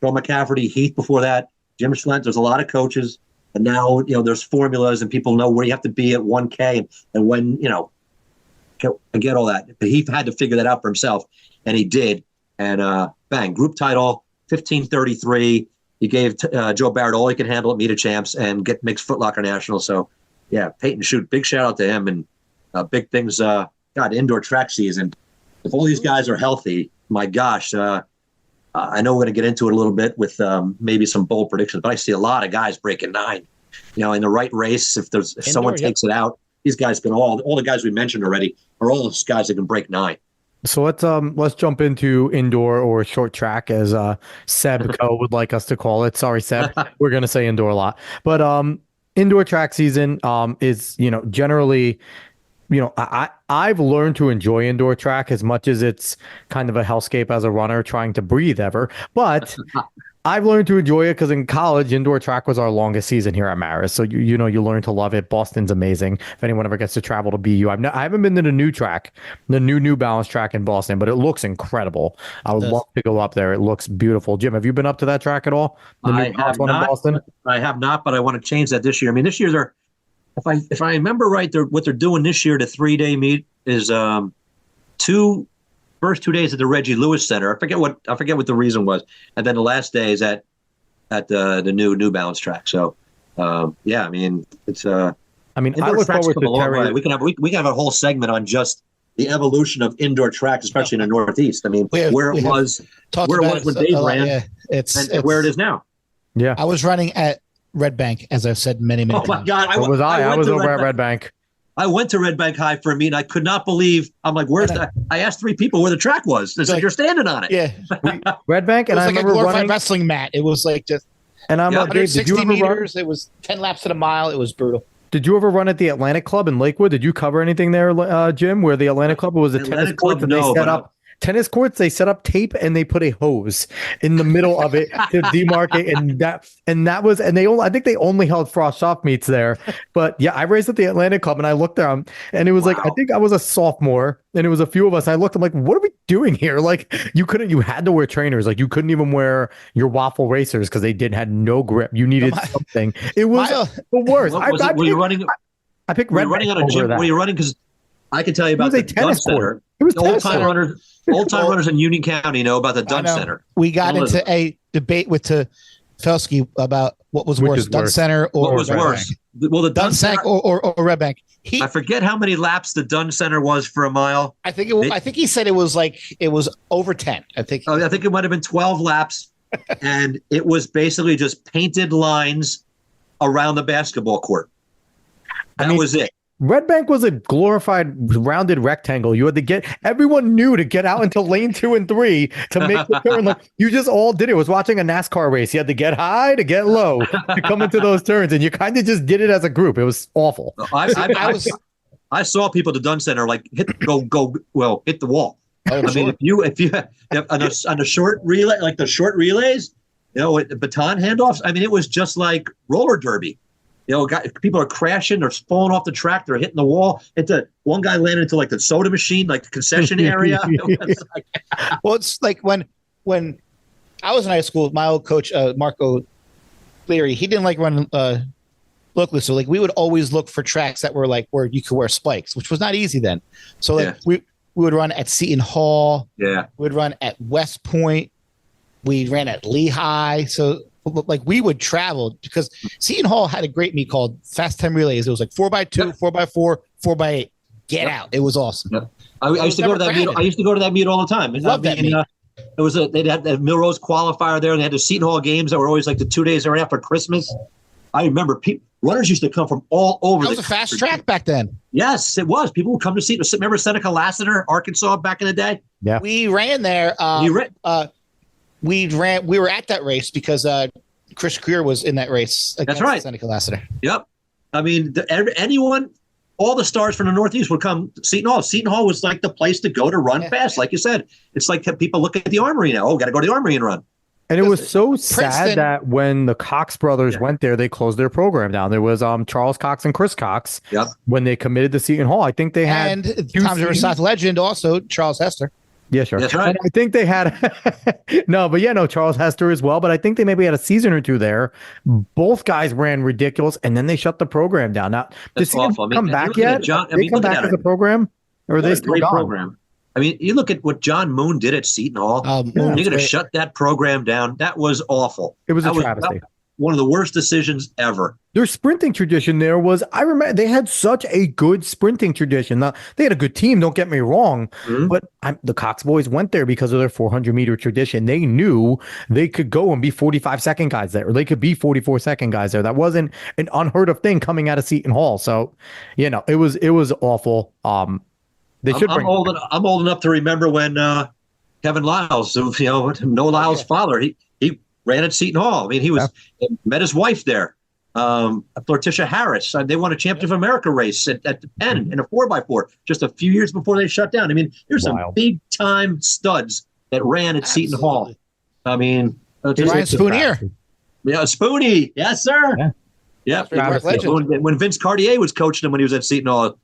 Phil McCafferty, Heath before that, Jim Schlent, there's a lot of coaches. And now, there's formulas and people know where you have to be at 1K and when, I get all that. But he had to figure that out for himself, and he did. And bang, group title, 15:33. He gave Joe Barrett all he could handle at Meet of Champs and makes Foot Locker National. So, yeah, Peyton Shoot, big shout out to him. And big things, indoor track season. If all these guys are healthy, my gosh, I know we're going to get into it a little bit with maybe some bold predictions, but I see a lot of guys breaking 9. In the right race, if someone takes it out, these guys can all the guys we mentioned already are all those guys that can break 9. So let's jump into indoor or short track, as Seb Co would like us to call it. Sorry, Seb, we're going to say indoor a lot, but indoor track season is generally. I've learned to enjoy indoor track as much as it's kind of a hellscape as a runner trying to breathe ever. But I've learned to enjoy it because in college, indoor track was our longest season here at Marist. So, you learn to love it. Boston's amazing. If anyone ever gets to travel to BU, I haven't been to the new track, the New Balance track in Boston, but it looks incredible. I would love to go up there. It looks beautiful. Jim, have you been up to that track at all? The New Balance one in Boston? I have not, but I want to change that this year. I mean, this year if I remember right, what they're doing this year, the 3-day meet is first 2 days at the Reggie Lewis Center. I forget what the reason was, and then the last day is at the New Balance track. So I mean, it's I look forward to Terry. We can have a whole segment on just the evolution of indoor track, especially in the Northeast. I mean, where it was when Dave ran, and where it is now. Yeah, I was running at Red Bank, as I've said many times. Oh my God! I was over at Red Bank. I went to Red Bank High for a meet. And I could not believe. I'm like, where's that? I asked 3 people where the track was. They said, like, you're standing on it. Yeah. Red Bank, and it was I like remember a glorified running wrestling mat. It was like just and I'm Dave, did you 160 ever run? meters. It was 10 laps at a mile. It was brutal. Did you ever run at the Atlantic Club in Lakewood? Did you cover anything there, Jim? Where the Atlantic Club was a tennis court and they set up tennis courts? They set up tape and they put a hose in the middle of it to demarcate, and I think they only held frost off meets there. But yeah, I raced at the Atlantic Club and I looked down and it was like I think I was a sophomore and it was a few of us. I looked, I'm like, what are we doing here? Like you had to wear trainers, like you couldn't even wear your waffle racers because they had no grip. You needed something. It was the worst. Were you running? I picked Red Bank on a gym. Were you running? Because I can tell you about the Dunn Center. It was old time runners in Union County know about the Dunn Center. We got into a debate with Felsky about what was worse, Dunn Center or what was worse. Well, the Dunn Center or Red Bank. I forget how many laps the Dunn Center was for a mile. I think I think he said it was over 10. I think it might have been 12 laps, and it was basically just painted lines around the basketball court. That was it. Red Bank was a glorified rounded rectangle. You had to everyone knew to get out into lane 2 and 3 to make the turn. Like you just all did it. It was watching a NASCAR race. You had to get high to get low to come into those turns, and you kind of just did it as a group. It was awful. I saw people at the Dunn Center like hit the wall. I mean, if you on a short relay, like the short relays, baton handoffs. I mean, it was just like roller derby. People are crashing, they're falling off the track, they're hitting the wall. One guy landed into like the soda machine, like the concession area. Well, it's like when I was in high school, my old coach, Marco Leary, he didn't like running locally. So like we would always look for tracks that were like where you could wear spikes, which was not easy then. So like we would run at Seton Hall. Yeah. We would run at West Point. We ran at Lehigh. So like we would travel because Seton Hall had a great meet called Fast 10 Relays. It was like 4x2, 4x4, 4x8. Get out! It was awesome. Yep. I used to go to that meet. I used to go to that meet all the time. Love that meet. They had the Milrose qualifier there, and they had the Seton Hall games that were always like the 2 days right after Christmas. I remember runners used to come from all over. That was a fast track back then. Yes, it was. People would come to Seton. Remember Seneca Lassiter, Arkansas, back in the day? Yeah, we ran there. We were at that race because Chris Greer was in that race. That's right. Seneca Lassiter. Yep. I mean, all the stars from the Northeast would come to Seton Hall. Seton Hall was like the place to go to run fast. Like you said, it's like people look at the Armory now. Oh, got to go to the Armory and run. And it was so sad that when the Cox brothers went there, they closed their program down. There was Charles Cox and Chris Cox. Yep. When they committed to Seton Hall, I think they had Tom's River South legend also Charles Hester. Yeah, sure. That's right. I think they had Charles Hester as well. But I think they maybe had a season or two there. Both guys ran ridiculous, and then they shut the program down. Now, does Seton come back yet? They come back as a program, or are they still great gone? Program. I mean, you look at what John Moon did at Seton Hall. You're going to shut that program down. That was awful. It was a travesty. One of the worst decisions ever. Their sprinting tradition there was, I remember they had such a good sprinting tradition. Now, they had a good team, don't get me wrong, but the Cox boys went there because of their 400-meter tradition. They knew they could go and be 45-second guys there, or they could be 44-second guys there. That wasn't an unheard of thing coming out of Seton Hall. So, it was awful. They should I'm old enough to remember when Kevin Lyles, Noah Lyles' father, he ran at Seton Hall. I mean, he met his wife there, Letitia Harris. They won a Championship of America race at the Penn in a 4x4 just a few years before they shut down. I mean, there's some big time studs that ran at Seton Hall. I mean, Ryan Spoonier. Yeah, Spoonie. Yes, sir. Yeah. When Vince Cartier was coaching him when he was at Seton Hall.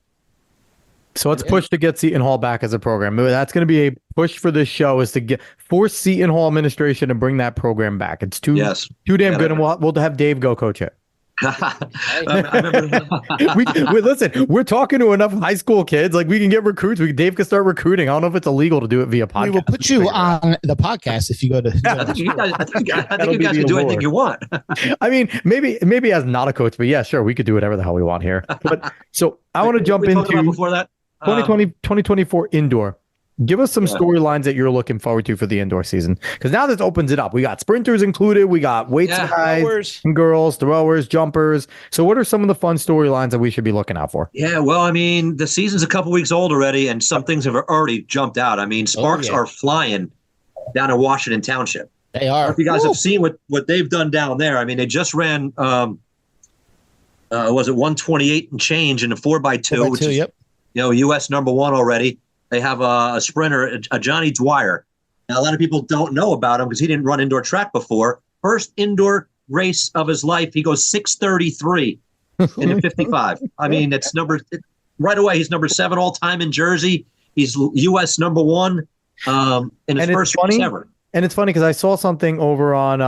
So let's push to get Seton Hall back as a program. That's going to be a push for this show, is to force Seton Hall administration to bring that program back. It's too damn good, and we'll have Dave go coach it. Listen, we're talking to enough high school kids. Like, we can get recruits. Dave can start recruiting. I don't know if it's illegal to do it via podcast. We will put you on the podcast if you go to. I think you guys can do anything you want. I mean, maybe as not a coach, but yeah, sure, we could do whatever the hell we want here. But so I want to jump into before that 2024 indoor. Give us some storylines that you're looking forward to for the indoor season, because now this opens it up. We got sprinters included. We got weights guys Throwers. and girls, throwers, jumpers. So what are some of the fun storylines that we should be looking out for? Yeah, well, I mean, the season's a couple weeks old already, and some things have already jumped out. I mean, sparks are flying down in Washington Township. They are. If you guys have seen what they've done down there, I mean, they just ran, was it 128 and change in the 4x2, which is, U.S. number 1 already. They have a sprinter, a Johnny Dwyer. Now, a lot of people don't know about him because he didn't run indoor track before. First indoor race of his life, he goes 6:33 in the 55. I mean, right away, he's number 7 all time in Jersey. He's U.S. number 1 in his first race ever. And it's funny because I saw something over on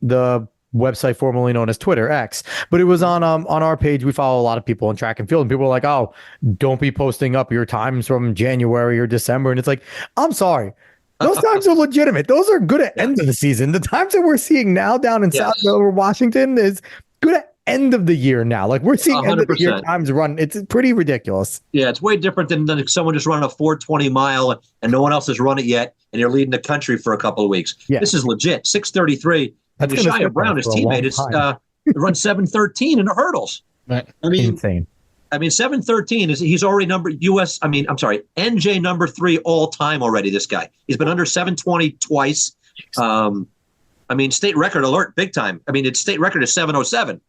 the website formerly known as Twitter X, but it was on our page. We follow a lot of people in track and field, and people are like, "Oh, don't be posting up your times from January or December." And it's like, I'm sorry, those times are legitimate. Those are good at end of the season. The times that we're seeing now down in South Washington is good at end of the year now. Like we're seeing 100%. End of the year times run. It's pretty ridiculous. Yeah, it's way different than someone just running a 420 mile and no one else has run it yet, and you're leading the country for a couple of weeks. Yeah. This is legit. 6:33. And Shia Brown, his teammate, is run 7:13 in the hurdles. Right. I mean, insane. I mean, 7:13 he's already NJ number 3 all time already. This guy, he's been under 7:20 twice. I mean, state record alert, big time. I mean, its state record is 7:07.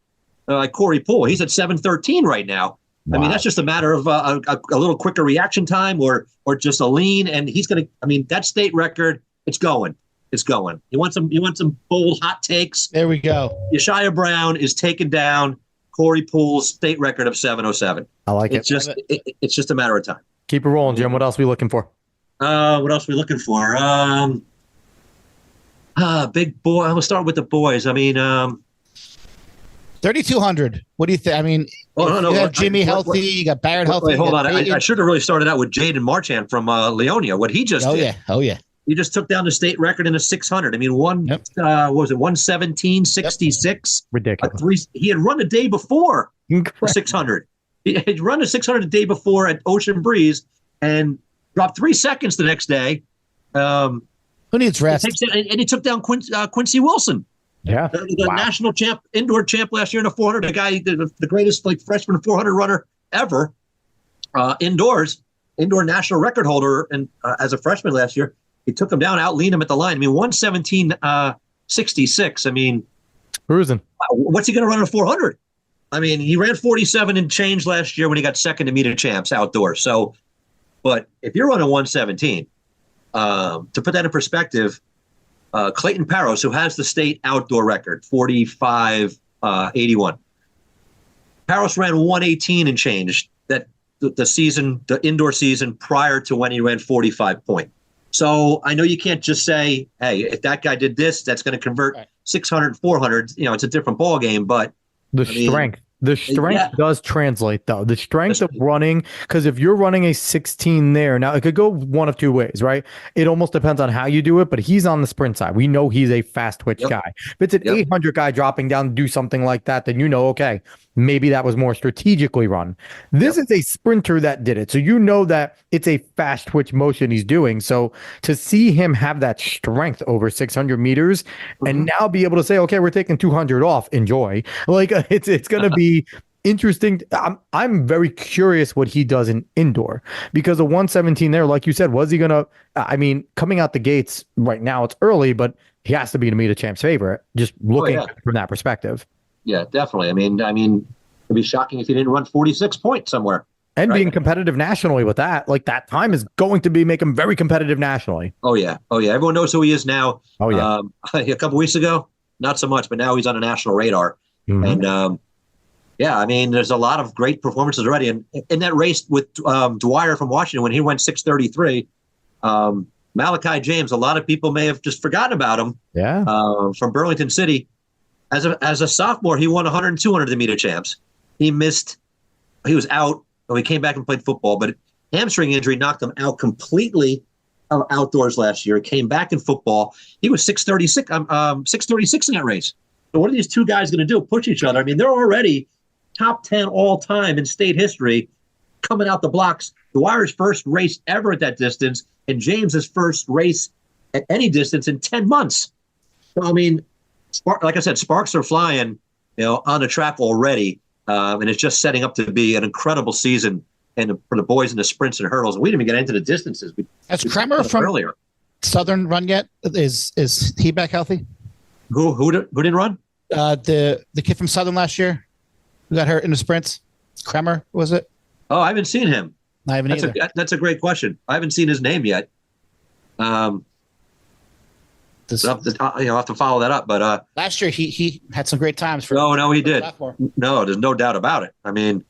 Like Corey Poole, he's at 7:13 right now. Wow. I mean, that's just a matter of a little quicker reaction time or just a lean, and he's going to. I mean, that state record, it's going. It's going. You want some bold hot takes? There we go. Shia Brown is taking down Corey Poole's state record of 7:07. I like it. It's just a matter of time. Keep it rolling, Jim. What else are we looking for? What else are we looking for? Big boy. We'll start with the boys. I mean, 3,200. What do you think? I mean, you have Jimmy healthy. You got Barrett healthy. Wait, hold on. I should have really started out with Jaden Marchand from Leonia. What he just did. Oh yeah. He just took down the state record in a 600. I mean, what was it, 117.66? Ridiculous. He had run a day before the 600. He had run a 600 a day before at Ocean Breeze and dropped 3 seconds the next day. Who needs rest? And he took down Quincy Wilson. Yeah, the national champ, indoor champ last year in the 400. The guy, the greatest freshman 400 runner ever, indoor national record holder, and as a freshman last year. He took him down, outleaned him at the line. I mean, 117.66. I mean, cruising. What's he going to run in a 400? I mean, he ran 47 and change last year when he got second to meet of champs outdoors. So, but if you're running 117, to put that in perspective, Clayton Parros, who has the state outdoor record, 45.81. Parros ran 118 and change the indoor season prior to when he ran 45 point. So I know you can't just say, hey, if that guy did this, that's going to convert 600, 400. You know, it's a different ball game, but the strength does translate, though. The strength of running, because if you're running a 16 there, now it could go one of two ways, right? It almost depends on how you do it, but he's on the sprint side. We know he's a fast twitch guy. If it's an 800 guy dropping down to do something like that, then okay, maybe that was more strategically run. This is a sprinter that did it. So you know that it's a fast twitch motion he's doing. So to see him have that strength over 600 meters and now be able to say, okay, we're taking 200 off, enjoy. Like it's going to be interesting. I'm very curious what he does in indoor, because the 117 there, like you said, was he going to, I mean, coming out the gates right now, it's early, but he has to be to meet a champ's favorite, just looking from that perspective. Yeah, definitely. I mean, it'd be shocking if he didn't run 46 points somewhere. And being competitive nationally with that, like that time is going to be making very competitive nationally. Oh yeah. Everyone knows who he is now. Oh yeah. A couple weeks ago, not so much, but now he's on a national radar. And I mean, there's a lot of great performances already. And in that race with Dwyer from Washington, when he went 6:33, Malachi James, a lot of people may have just forgotten about him. Yeah. From Burlington City. As a sophomore, he won 100 and 200 to meet a champs. He was out when he came back and played football, but hamstring injury knocked him out completely outdoors last year. He came back in football. He was 636 in that race. So what are these two guys going to do? Push each other? I mean, they're already top 10 all time in state history coming out the blocks. Dwyer's first race ever at that distance, and James's first race at any distance in 10 months. So, I mean, like I said, sparks are flying, on the track already, and it's just setting up to be an incredible season and for the boys in the sprints and hurdles. And we didn't even get into the distances. Has Kremer from earlier Southern run yet? Is he back healthy? Who didn't run? The kid from Southern last year who got hurt in the sprints. Kremer, was it? Oh, I haven't seen him. I haven't either. That's a great question. I haven't seen his name yet. I'll have to follow that up. But last year he had some great times. No, he did. No, there's no doubt about it. I mean,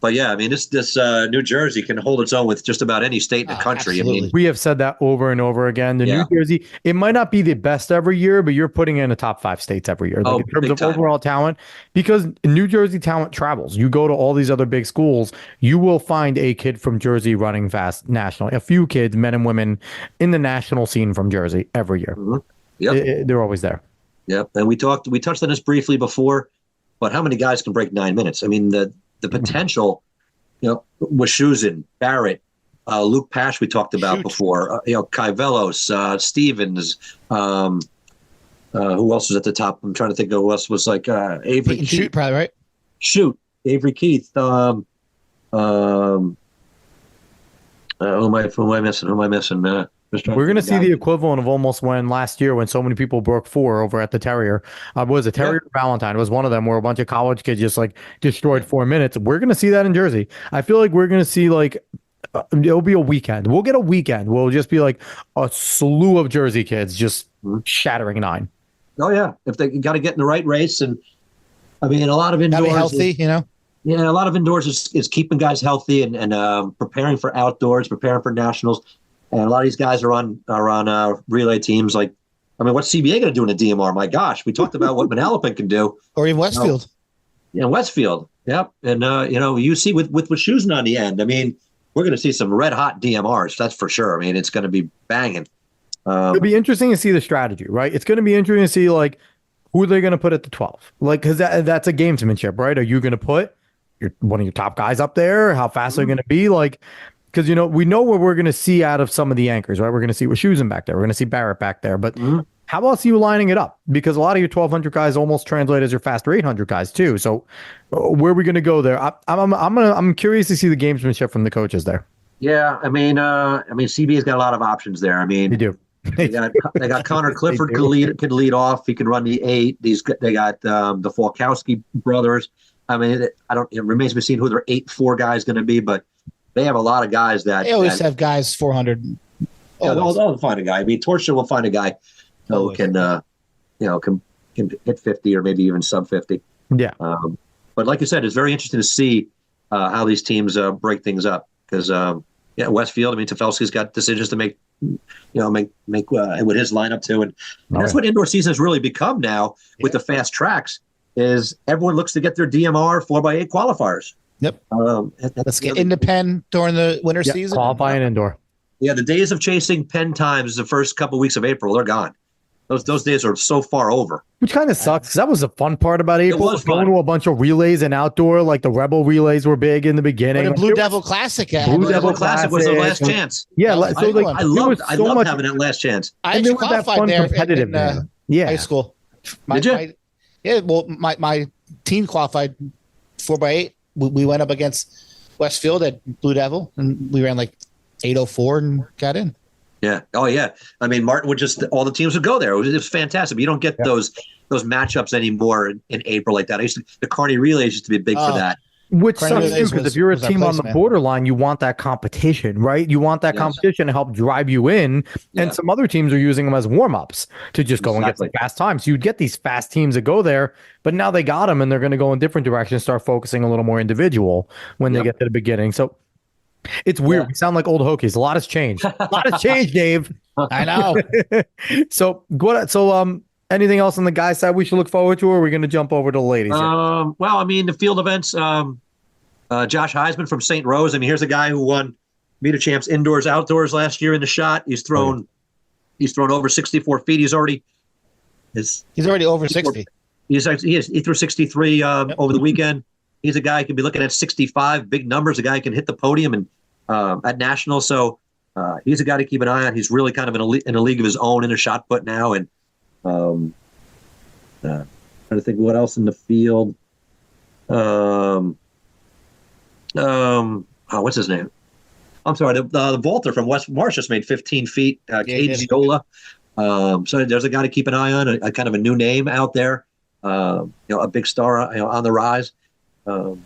but yeah, I mean, this New Jersey can hold its own with just about any state in the country. Absolutely. I mean, We have said that over and over again. New Jersey, it might not be the best every year, but you're putting in the top 5 states every year, in terms of overall talent, because New Jersey talent travels. You go to all these other big schools, you will find a kid from Jersey running fast nationally. A few kids, men and women, in the national scene from Jersey every year. Mm-hmm. Yep. They're always there. Yep. And we touched on this briefly before, but how many guys can break 9 minutes? I mean, the potential, Wischusen, Barrett, Luke Pash we talked about before, Kai Velos, Stevens, who else was at the top? I'm trying to think of who else was like Avery Keith. Shoot, probably, right? Avery Keith. Who am I missing? We're going to see the equivalent of almost when last year when so many people broke 4 over at the Terrier. Was it Terrier or Valentine? It was one of them where a bunch of college kids just like destroyed 4 minutes. We're going to see that in Jersey. I feel like we're going to see it'll be a weekend. We'll get a weekend. We'll just be like a slew of Jersey kids just shattering 9. Oh, yeah. If they got to get in the right race. And I mean, a lot of indoors. Healthy, Yeah, a lot of indoors is keeping guys healthy and preparing for outdoors, preparing for nationals. And a lot of these guys are on relay teams. Like, I mean, what's CBA going to do in a DMR? My gosh, we talked about what Manalapan can do, or even Westfield. Westfield. Yep, and you see with Wischusen on the end. I mean, we're going to see some red hot DMRs. That's for sure. I mean, it's going to be banging. It'll be interesting to see the strategy, right? It's going to be interesting to see who they're going to put at the 12, because that's a gamesmanship, right? Are you going to put one of your top guys up there? How fast are they going to be? Because, we know what we're going to see out of some of the anchors, right? We're going to see Wischusen back there. We're going to see Barrett back there. But how else are you lining it up? Because a lot of your 1,200 guys almost translate as your faster 800 guys too. So where are we going to go there? I'm curious to see the gamesmanship from the coaches there. Yeah, I mean, CBA's got a lot of options there. I mean, they do. They got Connor Clifford could lead off. He can run the 8. They got the Falkowski brothers. I mean, it remains to be seen who their 8-4 guy is going to be, but they have a lot of guys that they always have guys 400. Yeah, they'll find a guy. I mean, Torsia will find a guy who can hit 50 or maybe even sub 50. Yeah. But like you said, it's very interesting to see how these teams break things up because Westfield. I mean, Tafelski's got decisions to make with his lineup too, and that's what indoor season has really become now with the fast tracks. Is everyone looks to get their DMR 4x8 qualifiers. Yep. Let's get into Penn during the winter season. Qualifying indoor. Yeah, the days of chasing Penn times the first couple of weeks of April, they're gone. Those days are so far over. Which kind of sucks because that was the fun part about April. It was going to a bunch of relays and outdoor, like the Rebel relays were big in the beginning. The Blue Devil Classic. Blue Devil Classic was the last chance. Yeah, I loved having that last chance. I actually qualified there competitive in high school. Did you? My team qualified 4x8. We went up against Westfield at Blue Devil, and we ran 8:04 and got in. Yeah. Oh, yeah. I mean, Martin would all the teams would go there. It was fantastic. You don't get those matchups anymore in April like that. The Carney Relays used to be big for that. Which sucks too, because if you're a team on the borderline, you want that competition, right? You want that competition to help drive you in. And some other teams are using them as warm-ups to just go and get some fast times. So you'd get these fast teams that go there, but now they got them and they're going to go in different directions, start focusing a little more individual when they get to the beginning. So it's weird. We sound like old Hokies. A lot has changed. A lot has changed, Dave. I know. So anything else on the guys' side we should look forward to, or are we going to jump over to the ladies? Well, I mean, the field events, Josh Heisman from St. Rose. I mean, here's a guy who won Meter Champs indoors, outdoors last year in the shot. He's thrown over 64 feet. He's already over 60. He threw 63 over the weekend. He's a guy who can be looking at 65, big numbers, a guy who can hit the podium and at nationals. So he's a guy to keep an eye on. He's really kind of in a league of his own in a shot put now. And trying to think what else in the field. What's his name? I'm sorry, the vaulter from West Marsh just made 15 feet. Cade Ziola. So there's a guy to keep an eye on, a kind of a new name out there. A big star, on the rise. But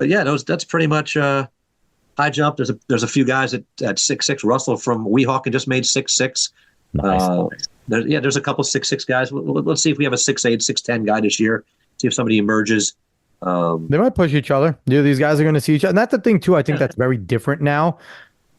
yeah, that's pretty much high jump. There's a few guys at 6'6". Russell from Weehawken just made 6'6". Nice. There's a couple 6'6" guys. Let's see if we have a 6'8", 6'10" guy this year. See if somebody emerges. They might push each other. These guys are going to see each other. And that's the thing, too. I think that's very different now,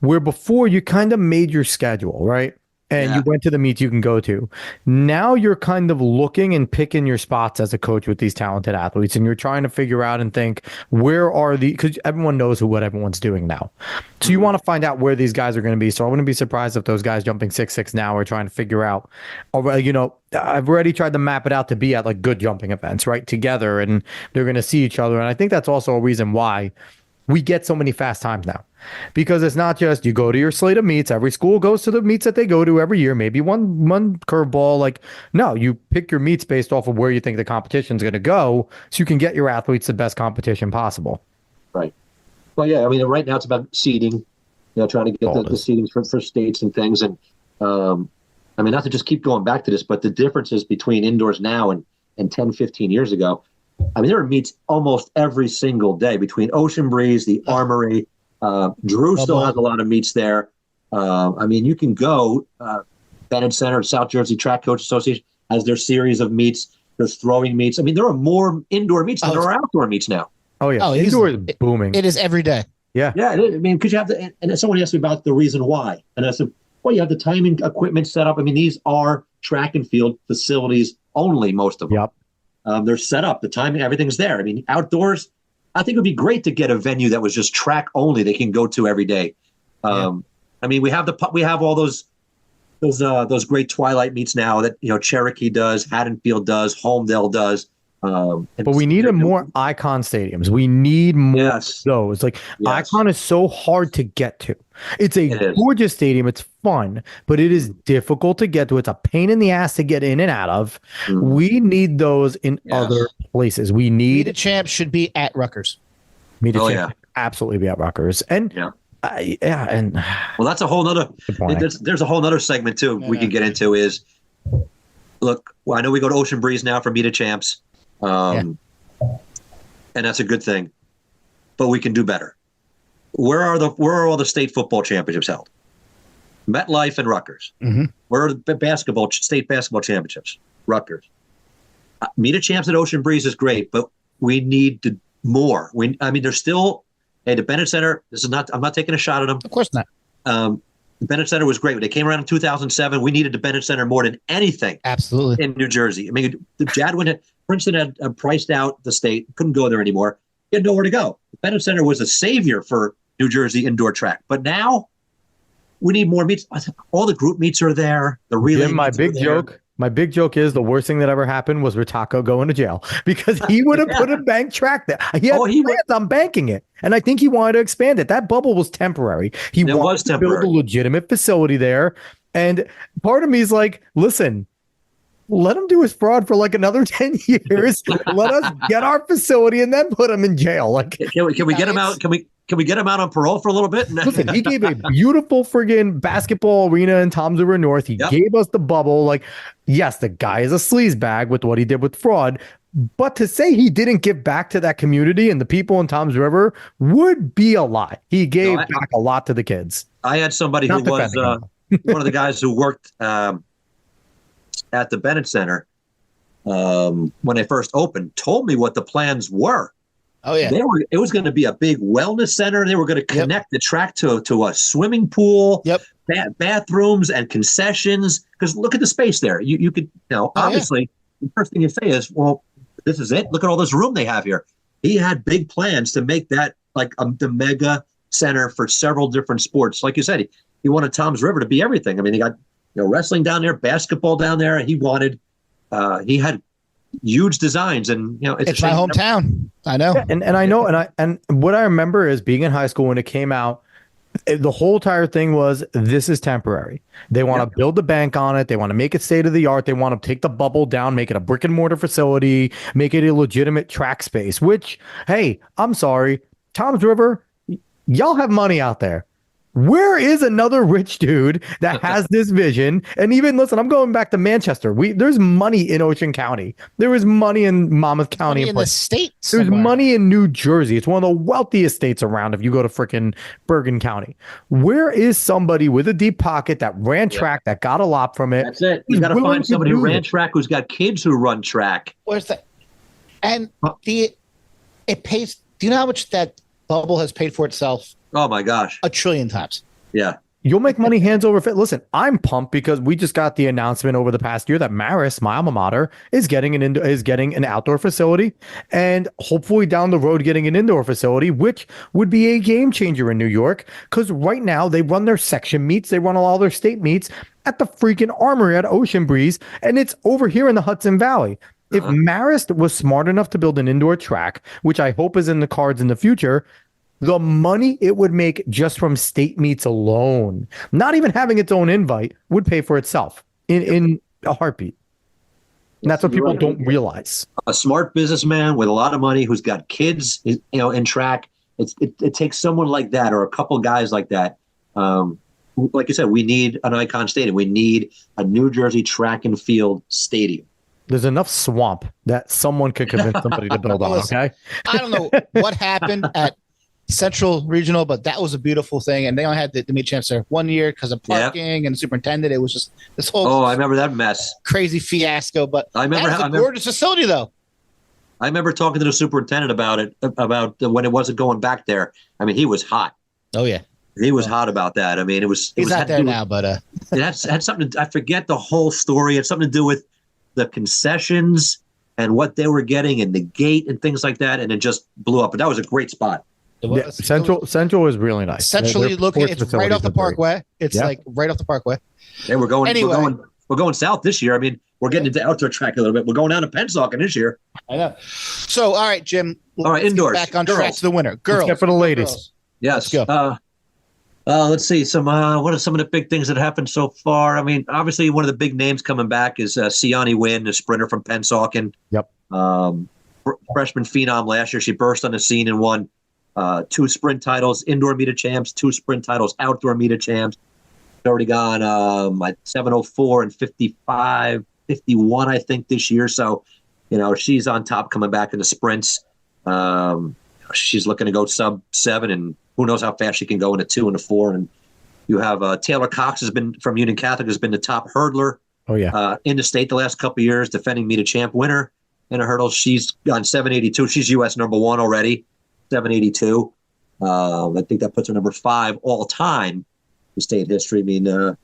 where before you kind of made your schedule, right? And you went to the meets you can go to. Now you're kind of looking and picking your spots as a coach with these talented athletes, and you're trying to figure out and think, where are because everyone knows what everyone's doing now. So you want to find out where these guys are going to be. So I wouldn't be surprised if those guys jumping 6'6" now are trying to figure out, I've already tried to map it out to be at like good jumping events, right? Together, and they're going to see each other. And I think that's also a reason why we get so many fast times now, because it's not just you go to your slate of meets. Every school goes to the meets that they go to every year, maybe one curveball. Like, no, you pick your meets based off of where you think the competition is going to go, so you can get your athletes the best competition possible. Right. Well, yeah, I mean, right now it's about seeding, trying to get the seedings for states and things. And I mean, not to just keep going back to this, but the differences between indoors now and 10, 15 years ago. I mean, there are meets almost every single day between Ocean Breeze, the Armory. Drew still has a lot of meets there. I mean, you can go. Bennett Center, South Jersey Track Coach Association has their series of meets. There's throwing meets. I mean, there are more indoor meets than there are outdoor meets now. Oh, yeah. Indoor is booming. It is every day. Yeah. Yeah. I mean, because you have to, and someone asked me about the reason why. And I said, well, you have the timing equipment set up. I mean, these are track and field facilities only, most of them. Yep. They're set up, the timing, everything's there. I mean, outdoors, I think it would be great to get a venue that was just track only they can go to every day. I mean, we have all those great twilight meets now that Cherokee does, Haddonfield does, Holmdel does. But we need more Icon stadiums. We need more of those. Like Icon is so hard to get to. It's a gorgeous stadium. It's fun, but it is difficult to get to. It's a pain in the ass to get in and out of. We need those in other places. We need Meet a Champ should be at Rutgers. Meet a Champ absolutely be at Rutgers. And and well, that's a whole nother. There's a whole nother segment too we can get into. Is look, I know we go to Ocean Breeze now for Meet a Champs. And that's a good thing, but we can do better. Where are all the state football championships held? MetLife and Rutgers. Where are the state basketball championships? Rutgers. Meet a Champs at Ocean Breeze is great, but we need more. I mean, there's still the Bennett Center. I'm not taking a shot at them. Of course not. The Bennett Center was great. When they came around in 2007, we needed the Bennett Center more than anything. Absolutely. In New Jersey. I mean, the Jadwin, Princeton had priced out the state, couldn't go there anymore. He had nowhere to go. The Bennett Center was a savior for New Jersey indoor track. But now we need more meets. All the group meets are there. The relay. My big joke is the worst thing that ever happened was Ritako going to jail, because he would have put a bank track there. He had plans on banking it, and I think he wanted to expand it. That bubble was temporary. He wanted to build a legitimate facility there, and part of me is like, listen, let him do his fraud for like another 10 years. Let us get our facility and then put him in jail. Like, can we get him out? Can we get him out on parole for a little bit? Listen, he gave a beautiful friggin' basketball arena in Toms River North. He gave us the bubble. Like, yes, the guy is a sleazebag with what he did with fraud, but to say he didn't give back to that community and the people in Toms River would be a lie. He gave back a lot to the kids. I had somebody who was one of the guys who worked at the Bennett Center when they first opened, told me what the plans were. Oh yeah, it was going to be a big wellness center. They were going to connect the track to a swimming pool, bathrooms and concessions. Because look at the space there. You could, obviously, the first thing you say is, well, this is it. Look at all this room they have here. He had big plans to make that like the mega center for several different sports. Like you said, he wanted Toms River to be everything. I mean, he got wrestling down there, basketball down there. He wanted, he had huge designs, and it's my hometown. I know. Yeah, and I know, and what I remember is being in high school when it came out. The whole entire thing was this is temporary. They want to build the bank on it. They want to make it state of the art. They want to take the bubble down, make it a brick and mortar facility, make it a legitimate track space, which, hey, I'm sorry, Tom's River, y'all have money out there. Where is another rich dude that has this vision? And even listen, I'm going back to Manchester. There's money in Ocean County. There is money in Monmouth County. Money in the state. There's money in New Jersey. It's one of the wealthiest states around if you go to frickin' Bergen County. Where is somebody with a deep pocket that ran track, that got a lot from it? That's it. You got to find somebody who ran track, who's got kids who run track. Where's that? And it pays. Do you know how much that bubble has paid for itself? Oh my gosh. 1 trillion times. Yeah. You'll make money hands over fist. Listen, I'm pumped because we just got the announcement over the past year that Marist, my alma mater, is getting an outdoor facility, and hopefully down the road getting an indoor facility, which would be a game changer in New York. Because right now they run their section meets, they run all their state meets at the freaking Armory at Ocean Breeze, and it's over here in the Hudson Valley. If Marist was smart enough to build an indoor track, which I hope is in the cards in the future, the money it would make just from state meets alone, not even having its own invite, would pay for itself in a heartbeat. And that's what people don't realize. A smart businessman with a lot of money who's got kids, in track. It takes someone like that, or a couple guys like that. Like you said, we need an icon stadium. We need a New Jersey track and field stadium. There's enough swamp that someone could convince somebody to build on. Okay. I don't know what happened at Central Regional, but that was a beautiful thing, and they only had the meet champs there 1 year because of parking and superintendent. It was just this whole I remember that mess, crazy fiasco. But I remember a gorgeous facility, though. I remember talking to the superintendent about it, about when it wasn't going back there. I mean, he was hot. Oh yeah, he was hot about that. I mean, he's not there now, but it had something. I forget the whole story. It had something to do with the concessions and what they were getting and the gate and things like that, and it just blew up. But that was a great spot. Yeah, Central is really nice. Centrally looking, it's right off the Parkway. It's like right off the Parkway. Yeah, we're going south this year. I mean, we're getting into outdoor track a little bit. We're going down to Pennsauken this year. I know. So, all right, Jim. All right, indoors. Back on track to the winner. Girls. Let's get for the ladies. Girls. Yes. Let's go. Let's see. What are some of the big things that happened so far? I mean, obviously, one of the big names coming back is Siani Wynn, the sprinter from Pennsauken. Yep. Freshman phenom last year. She burst on the scene and won 2 sprint titles, indoor meet champs, 2 sprint titles, outdoor meet champs. She's already gone at 7:04 and 55, 51, I think, this year. So, she's on top coming back in the sprints. She's looking to go sub 7, and who knows how fast she can go in a 2 and a 4. And you have Taylor Cox from Union Catholic, has been the top hurdler in the state the last couple of years, defending meet champ winner in a hurdle. She's gone 782. She's U.S. number 1 already. 782. I think that puts her number 5 all time in state history. I mean,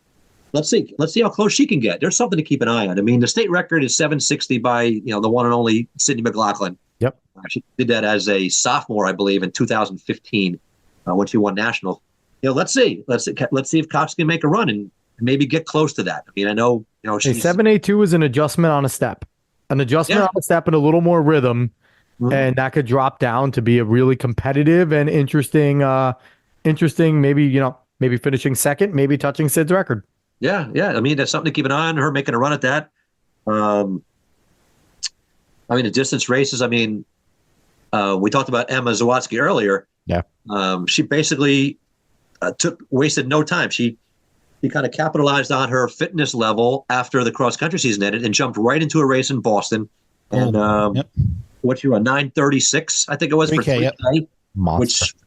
let's see how close she can get. There's something to keep an eye on. I mean, the state record is 760 by the one and only Sydney McLaughlin. Yep. She did that as a sophomore, I believe, in 2015 when she won national. Let's see if Cox can make a run and maybe get close to that. I mean, I know she's 782 is an adjustment on a step, on a step, and a little more rhythm. Mm-hmm. And that could drop down to be a really competitive and interesting, maybe finishing second, maybe touching Sid's record. Yeah. I mean, that's something to keep an eye on, her making a run at that. I mean, the distance races, I mean, we talked about Emma Zawatsky earlier. Yeah. She basically wasted no time. She kind of capitalized on her fitness level after the cross-country season ended and jumped right into a race in Boston. And what you were 9:36, I think it was, for 3K,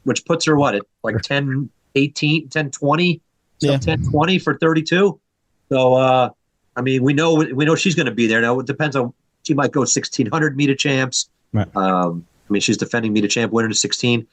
which puts her at like 10:18, 10:20, 10:20 for 32. So I mean, we know she's going to be there. Now it depends on, she might go 1600 meet champs. Right. I mean, she's defending meet champ winner to 16.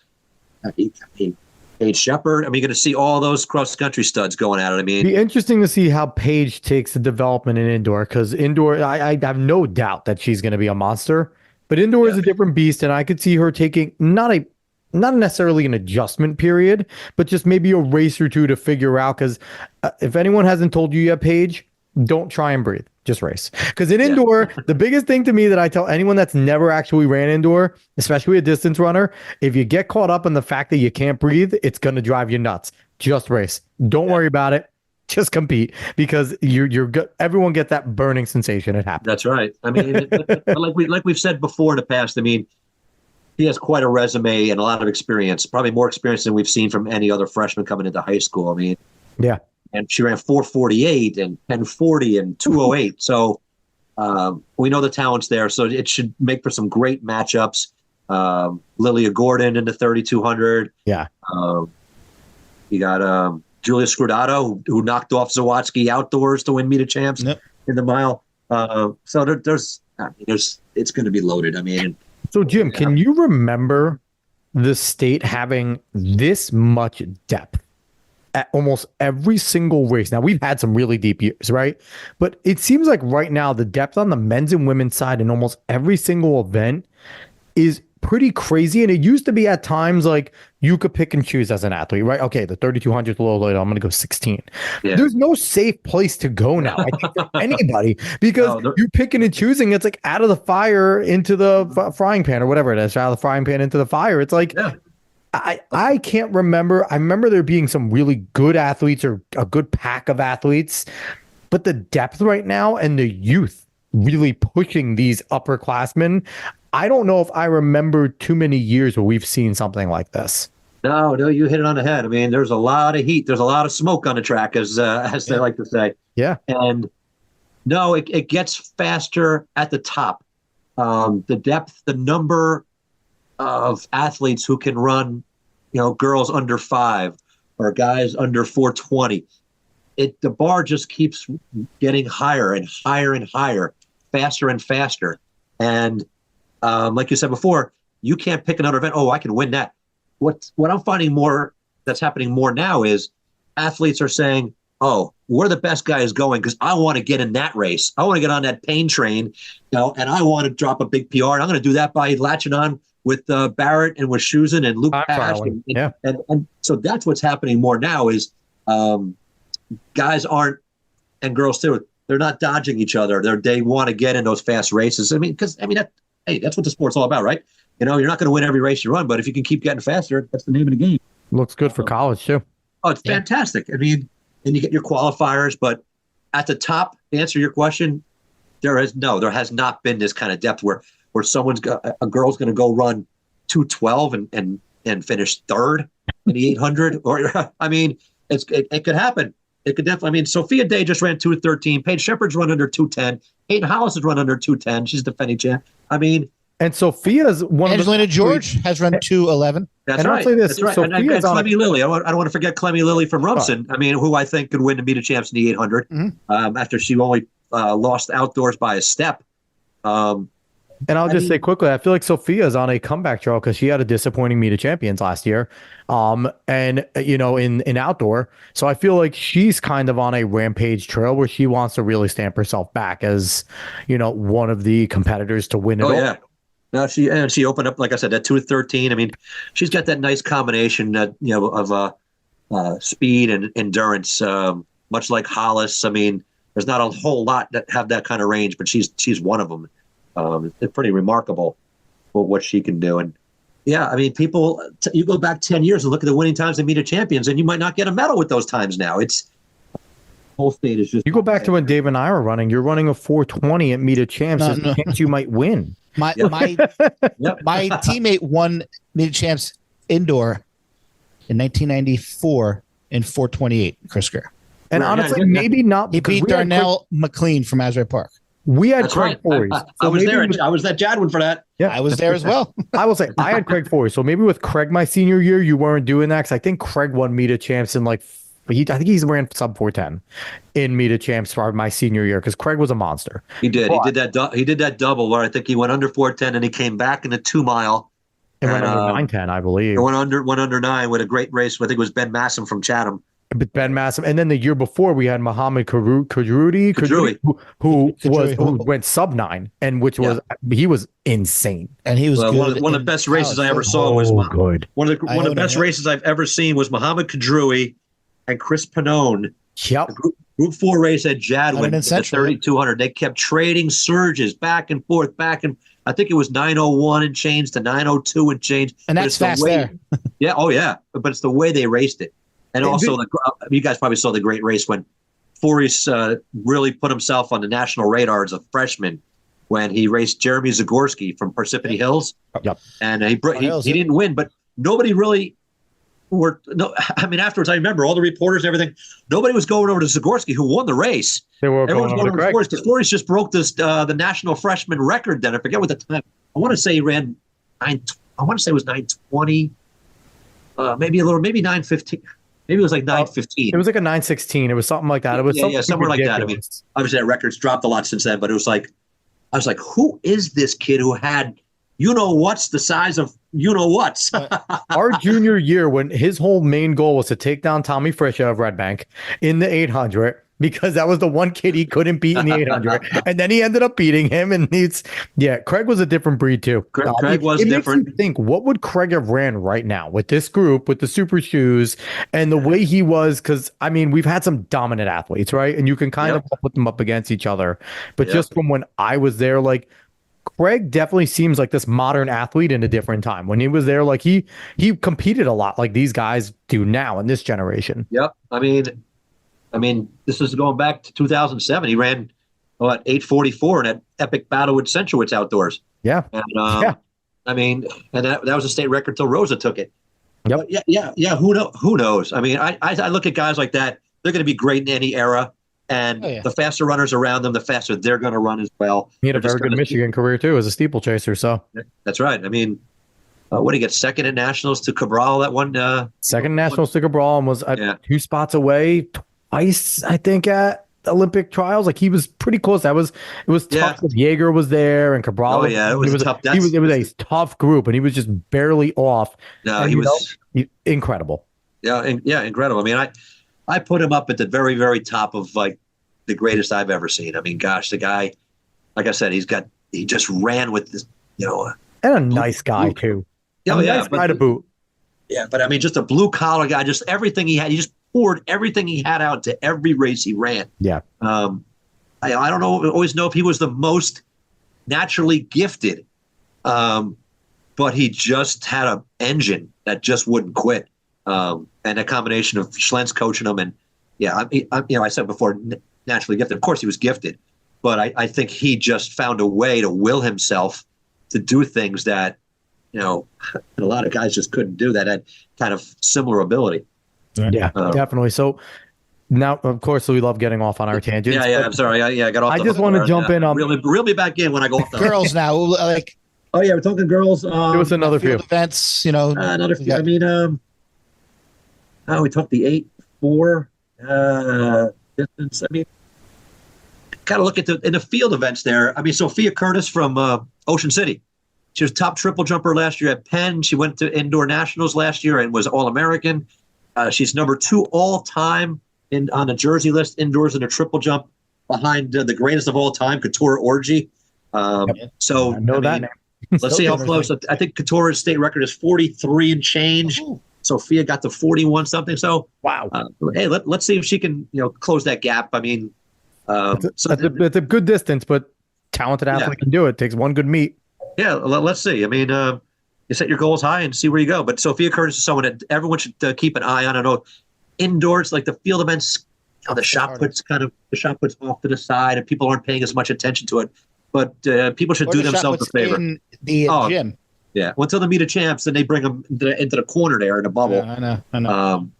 I mean, Paige Shepard. I mean, you're going to see all those cross country studs going at it. I mean, it'd be interesting to see how Paige takes the development in indoor, because indoor, I have no doubt that she's going to be a monster. But indoor is a different beast, and I could see her taking not necessarily an adjustment period, but just maybe a race or two to figure out. Because if anyone hasn't told you yet, Paige, don't try and breathe. just race. Because in indoor, the biggest thing to me that I tell anyone that's never actually ran indoor, especially a distance runner, if you get caught up in the fact that you can't breathe, it's going to drive you nuts. Just race. Don't worry about it. Just compete, because everyone gets that burning sensation. It happens. That's right. I mean, like we've said before in the past, I mean, he has quite a resume and a lot of experience, probably more experience than we've seen from any other freshman coming into high school. I mean, yeah. And she ran 4:48 and 10:40 and 2:08. So we know the talent's there. So it should make for some great matchups. Lilia Gordon in the 3,200. Yeah. You got Julia Scrodato, who knocked off Zawatsky outdoors to win Meet of Champs in the mile. So there's it's going to be loaded. I mean, so Jim, can you remember the state having this much depth at almost every single race? Now, we've had some really deep years, right? But it seems like right now the depth on the men's and women's side in almost every single event is pretty crazy. And it used to be at times like you could pick and choose as an athlete, right? Okay, the 3,200 is a little later. I'm going to go 16. Yeah. There's no safe place to go now, I think, for anybody, because you're picking and choosing. It's like out of the fire into the frying pan or whatever it is, out of the frying pan into the fire. It's like, I can't remember. I remember there being some really good athletes or a good pack of athletes, but the depth right now and the youth really pushing these upperclassmen, I don't know if I remember too many years where we've seen something like this. No, you hit it on the head. I mean, there's a lot of heat. There's a lot of smoke on the track, as they like to say. Yeah. And no, it gets faster at the top. The depth, the number of athletes who can run, girls under 5 or guys under 420. The bar just keeps getting higher and higher and higher, faster and faster. And like you said before, you can't pick another event. Oh, I can win that. What I'm finding that's happening more now is athletes are saying, oh, where the best guy is going, because I want to get in that race. I want to get on that pain train, and I want to drop a big PR. And I'm going to do that by latching on with Barrett and with Schusen and Luke Pash. And so that's what's happening more now is guys aren't, and girls too, they're not dodging each other. They want to get in those fast races. I mean, that's what the sport's all about, right? You're not going to win every race you run, but if you can keep getting faster, that's the name of the game. Looks good for college too. Oh, it's fantastic. I mean, and you get your qualifiers, but at the top, to answer your question, there has not been this kind of depth where a girl's going to go run 2:12 and finish third in the 800. Or I mean, it could happen. It could definitely. I mean, Sophia Day just ran 2:13. Paige Shepard's run under 2:10. Hayden Hollis has run under 2:10. She's defending champ. I mean, and Sophia's one. Angelina George has run 2:11. That's right. I'll say this. That's right. And Clemmy Lilly. I don't want to forget Clemmy Lilly from Rumson. I mean, who I think could win the Meet of Champs in the 800 after she only lost outdoors by a step. And I'll just say quickly, I feel like Sophia's on a comeback trail because she had a disappointing Meet of Champions last year. And in outdoor. So I feel like she's kind of on a rampage trail where she wants to really stamp herself back as, one of the competitors to win it all. Yeah. No, she opened up, like I said, at 2:13. I mean, she's got that nice combination of speed and endurance, much like Hollis. I mean, there's not a whole lot that have that kind of range, but she's one of them. It's pretty remarkable for what she can do. And yeah, I mean, you go back 10 years and look at the winning times in Meet of Champions, and you might not get a medal with those times now. Whole state is just. You go back to when Dave and I were running. You're running a 4:20 at Meet of Champs. There's a chance you might win. My teammate won Meet of Champs indoor in 1994 in 4:28. Chris Greer. And honestly, maybe not. He beat Darnell McLean from Asbury Park. We had Craig Forey. I was there. I was at Jadwin for that. Yeah, I was there as well. I will say I had Craig Forey. So maybe with Craig my senior year, you weren't doing that because I think Craig won Meet of Champs in I think he's ran sub 410 in Meet of Champs for my senior year because Craig was a monster. He did. But he did that double where I think he went under 410 and he came back in the 2 mile. And went under 910, I believe. Went under 9 with a great race. I think it was Ben Massam from Chatham. Ben Massam, and then the year before we had Muhammad Kadrouri, who went sub 9, and he was insane, and he was good one of the best races I ever saw was good. One of the best races I've ever seen was Muhammad Kadrouri and Chris Pannone. Yep. Group 4 race at Jadwin, London the Central. 3,200. They kept trading surges back and forth, I think it was 9:01 and change to 9:02 and change. And But that's it's the fast way, there. yeah, oh yeah. But it's the way they raced it. And also, you guys probably saw the great race when Forrest really put himself on the national radar as a freshman when he raced Jeremy Zagorski from Parsippany Hills. Yep. And he didn't win, but nobody really afterwards, I remember all the reporters and everything. Nobody was going over to Zagorski, who won the race. They were Everyone was going over to Craig. Forrest, because Forrest just broke the national freshman record then. I forget what the time. I want to say he ran 9. I want to say it was 9:20, maybe 9:15. Maybe it was like 9:15. It was like a 9:16. It was something like that. It was somewhere like that. I mean, obviously that record's dropped a lot since then, but it was like, I was like, who is this kid who had what's the size of what's? Our junior year, when his whole main goal was to take down Tommy Frisha of Red Bank in the 800, because that was the one kid he couldn't beat in the 800, and then he ended up beating him. And Craig was a different breed too. Craig was different. Makes you think, what would Craig have ran right now with this group, with the super shoes, and the way he was? Because I mean, we've had some dominant athletes, right? And you can kind of put them up against each other, but just from when I was there, like, Craig definitely seems like this modern athlete in a different time. When he was there, like he competed a lot like these guys do now in this generation. Yep. I mean, this is going back to 2007. He ran 8:44 in that epic battle with Centrowitz outdoors. Yeah. And I mean, and that was a state record till Rosa took it. Yep. But yeah. Who knows? I mean, I look at guys like that. They're going to be great in any era. And the faster runners around them, the faster they're going to run as well. He had a very good Michigan career, too, as a steeplechaser. So that's right. I mean, what did he get? Second at Nationals to Cabral that one? Second Nationals to Cabral, and was 2 spots away twice, I think, at Olympic trials. Like, he was pretty close. It was tough. Jaeger was there and Cabral. Oh, yeah. It was tough. It was a tough group, and he was just barely off. No, and, he was incredible. Yeah, incredible. I mean, I put him up at the very, very top of like the greatest I've ever seen. I mean, gosh, the guy, like I said, he just ran with this, and a nice guy too. Nice guy to boot. Yeah, but I mean, just a blue collar guy. Just everything he had, he just poured everything he had out to every race he ran. Yeah. I don't always know if he was the most naturally gifted, but he just had an engine that just wouldn't quit. And a combination of Schlentz coaching him, and I said before, naturally gifted. Of course, he was gifted, but I think he just found a way to will himself to do things that a lot of guys just couldn't do. That had kind of similar ability. Yeah, definitely. So now, of course, we love getting off on our tangents. Yeah. I'm sorry. I got off. I just want to jump in on reel me back in when I go off. Girls now, like. Oh yeah, we're talking girls. There was another few events. Another few. I mean, we took the 8-4 distance. I mean, kind of look at in the field events there. I mean, Sophia Curtis from Ocean City. She was top triple jumper last year at Penn. She went to indoor nationals last year and was All-American. She's number 2 all time on the Jersey list indoors in a triple jump, behind the greatest of all time, Couture Orgy. So I know that name. Let's see how close. I think Couture's state record is 43 and change. Oh. Sophia got to 41 something. So wow. Hey, let's see if she can close that gap. I mean, it's a good distance, but talented athlete can do it. Takes one good meet. Yeah, let's see. I mean, you set your goals high and see where you go. But Sophia Curtis is someone that everyone should keep an eye on. I know indoors, like the field events, the shot puts off to the side, and people aren't paying as much attention to it. But people should do themselves a favor. In the gym. Yeah. Well, until they meet the champs, then they bring them into the corner there in the bubble. Yeah, I know.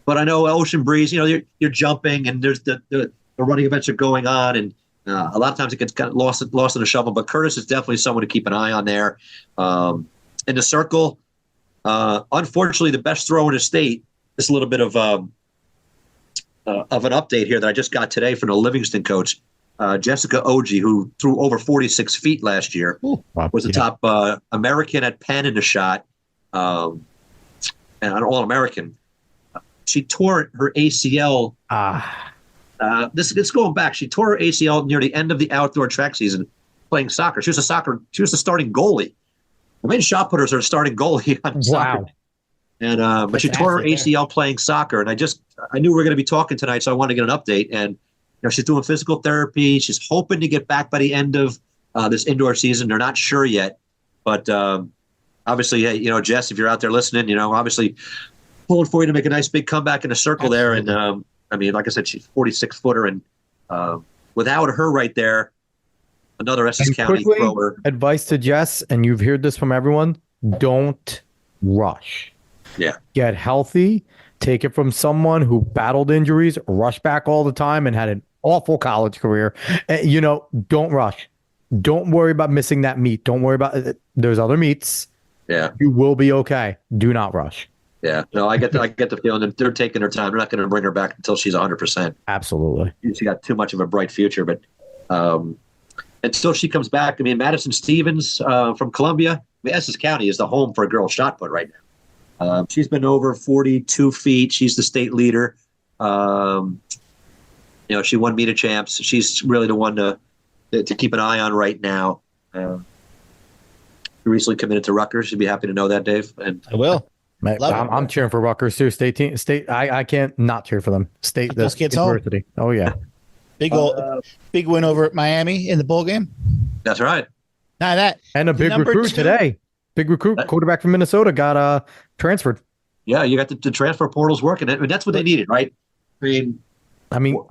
But I know Ocean Breeze. You're jumping, and there's the running events are going on, and a lot of times it gets kind of lost in the shuffle. But Curtis is definitely someone to keep an eye on there. In the circle, unfortunately, the best throw in the state. This is a little bit of an update here that I just got today from the Livingston coach. Jessica Oji, who threw over 46 feet last year, was the top American at Penn in the shot, and an All-American. She tore her ACL. This is going back. She tore her ACL near the end of the outdoor track season playing soccer. She was the starting goalie. The main shot putters are starting goalie on soccer. And but she tore her ACL playing soccer, and I knew we were going to be talking tonight, so I wanted to get an update. And she's doing physical therapy. She's hoping to get back by the end of this indoor season. They're not sure yet, but obviously, hey, Jess, if you're out there listening, obviously pulling for you to make a nice big comeback in a circle there. And I mean, like I said, she's 46-footer, and without her right there, another Essex County thrower. Advice to Jess, and you've heard this from everyone: don't rush. Yeah. Get healthy. Take it from someone who battled injuries, rushed back all the time, and had an awful college career. Don't rush. Don't worry about missing that meet. Don't worry about it. There's other meets. Yeah. You will be okay. Do not rush. Yeah. No, I get the feeling that they're taking their time. They're not going to bring her back until she's 100%. Absolutely. She got too much of a bright future, but until she comes back, I mean, Madison Stevens from Columbia, Essex County is the home for a girl shot put right now. She's been over 42 feet. She's the state leader. She won Meet of Champs. She's really the one to keep an eye on right now. She recently committed to Rutgers. You'd be happy to know that, Dave. And I will. I'm cheering for Rutgers too. State. I can't not cheer for them. State. Those kids university. Home. Oh yeah. Big win over at Miami in the bowl game. That's right. Now that and a big recruit today. Big recruit, quarterback from Minnesota got transferred. Yeah, you got the transfer portals working. I mean, that's what they needed, right? I mean,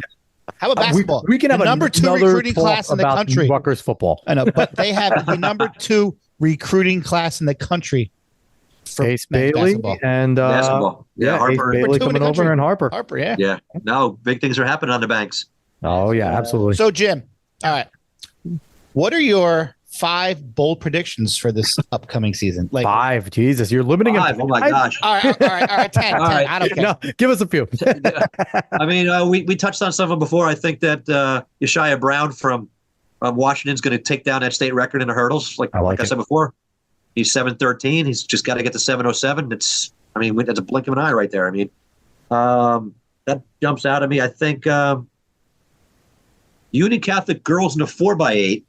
how about basketball? We can have the number 2 recruiting class in the country. Rutgers football. I know, but they have the number 2 recruiting class in the country for Ace Bailey basketball. And basketball. Yeah, Harper. Ace Bailey coming over, and Harper. Harper, yeah. Yeah. No, big things are happening on the banks. Oh yeah, absolutely. So Jim, all right, what are your 5 bold predictions for this upcoming season? 5, Jesus, you're limiting 5. Oh my gosh! All right, 10. All right. I don't care. No, give us a few. I mean, we touched on some of them before. I think that Yeshia Brown from Washington's going to take down that state record in the hurdles. Like I said before, he's 7:13. He's just got to get to 7:07. That's a blink of an eye right there. I mean, that jumps out at me. I think Union Catholic girls in the 4x8.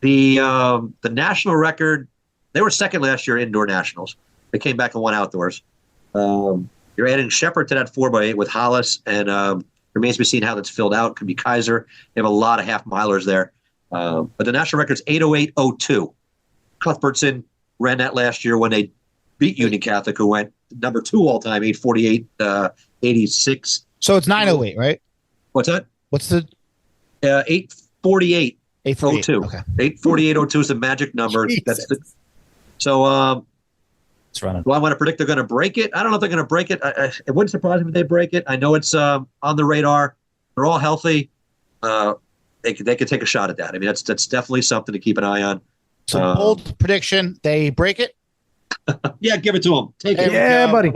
The national record, they were second last year indoor nationals. They came back and won outdoors. You're adding Shepherd to that 4x8 with Hollis, and remains to be seen how that's filled out. Could be Kaiser. They have a lot of half milers there. But the national record's 8:08.02. Cuthbertson ran that last year when they beat Union Catholic, who went number 2 all time, 8:48.86. So it's 9:08, right? What's that? What's the 8:48. 8:48. Okay. 8:48.02 is the magic number. Jesus. So it's running. Do I want to predict they're going to break it? I don't know if they're going to break it. It wouldn't surprise me if they break it. I know it's on the radar. They're all healthy. They could take a shot at that. I mean, that's definitely something to keep an eye on. So bold prediction: they break it. Yeah, give it to them. Take it. Yeah, buddy.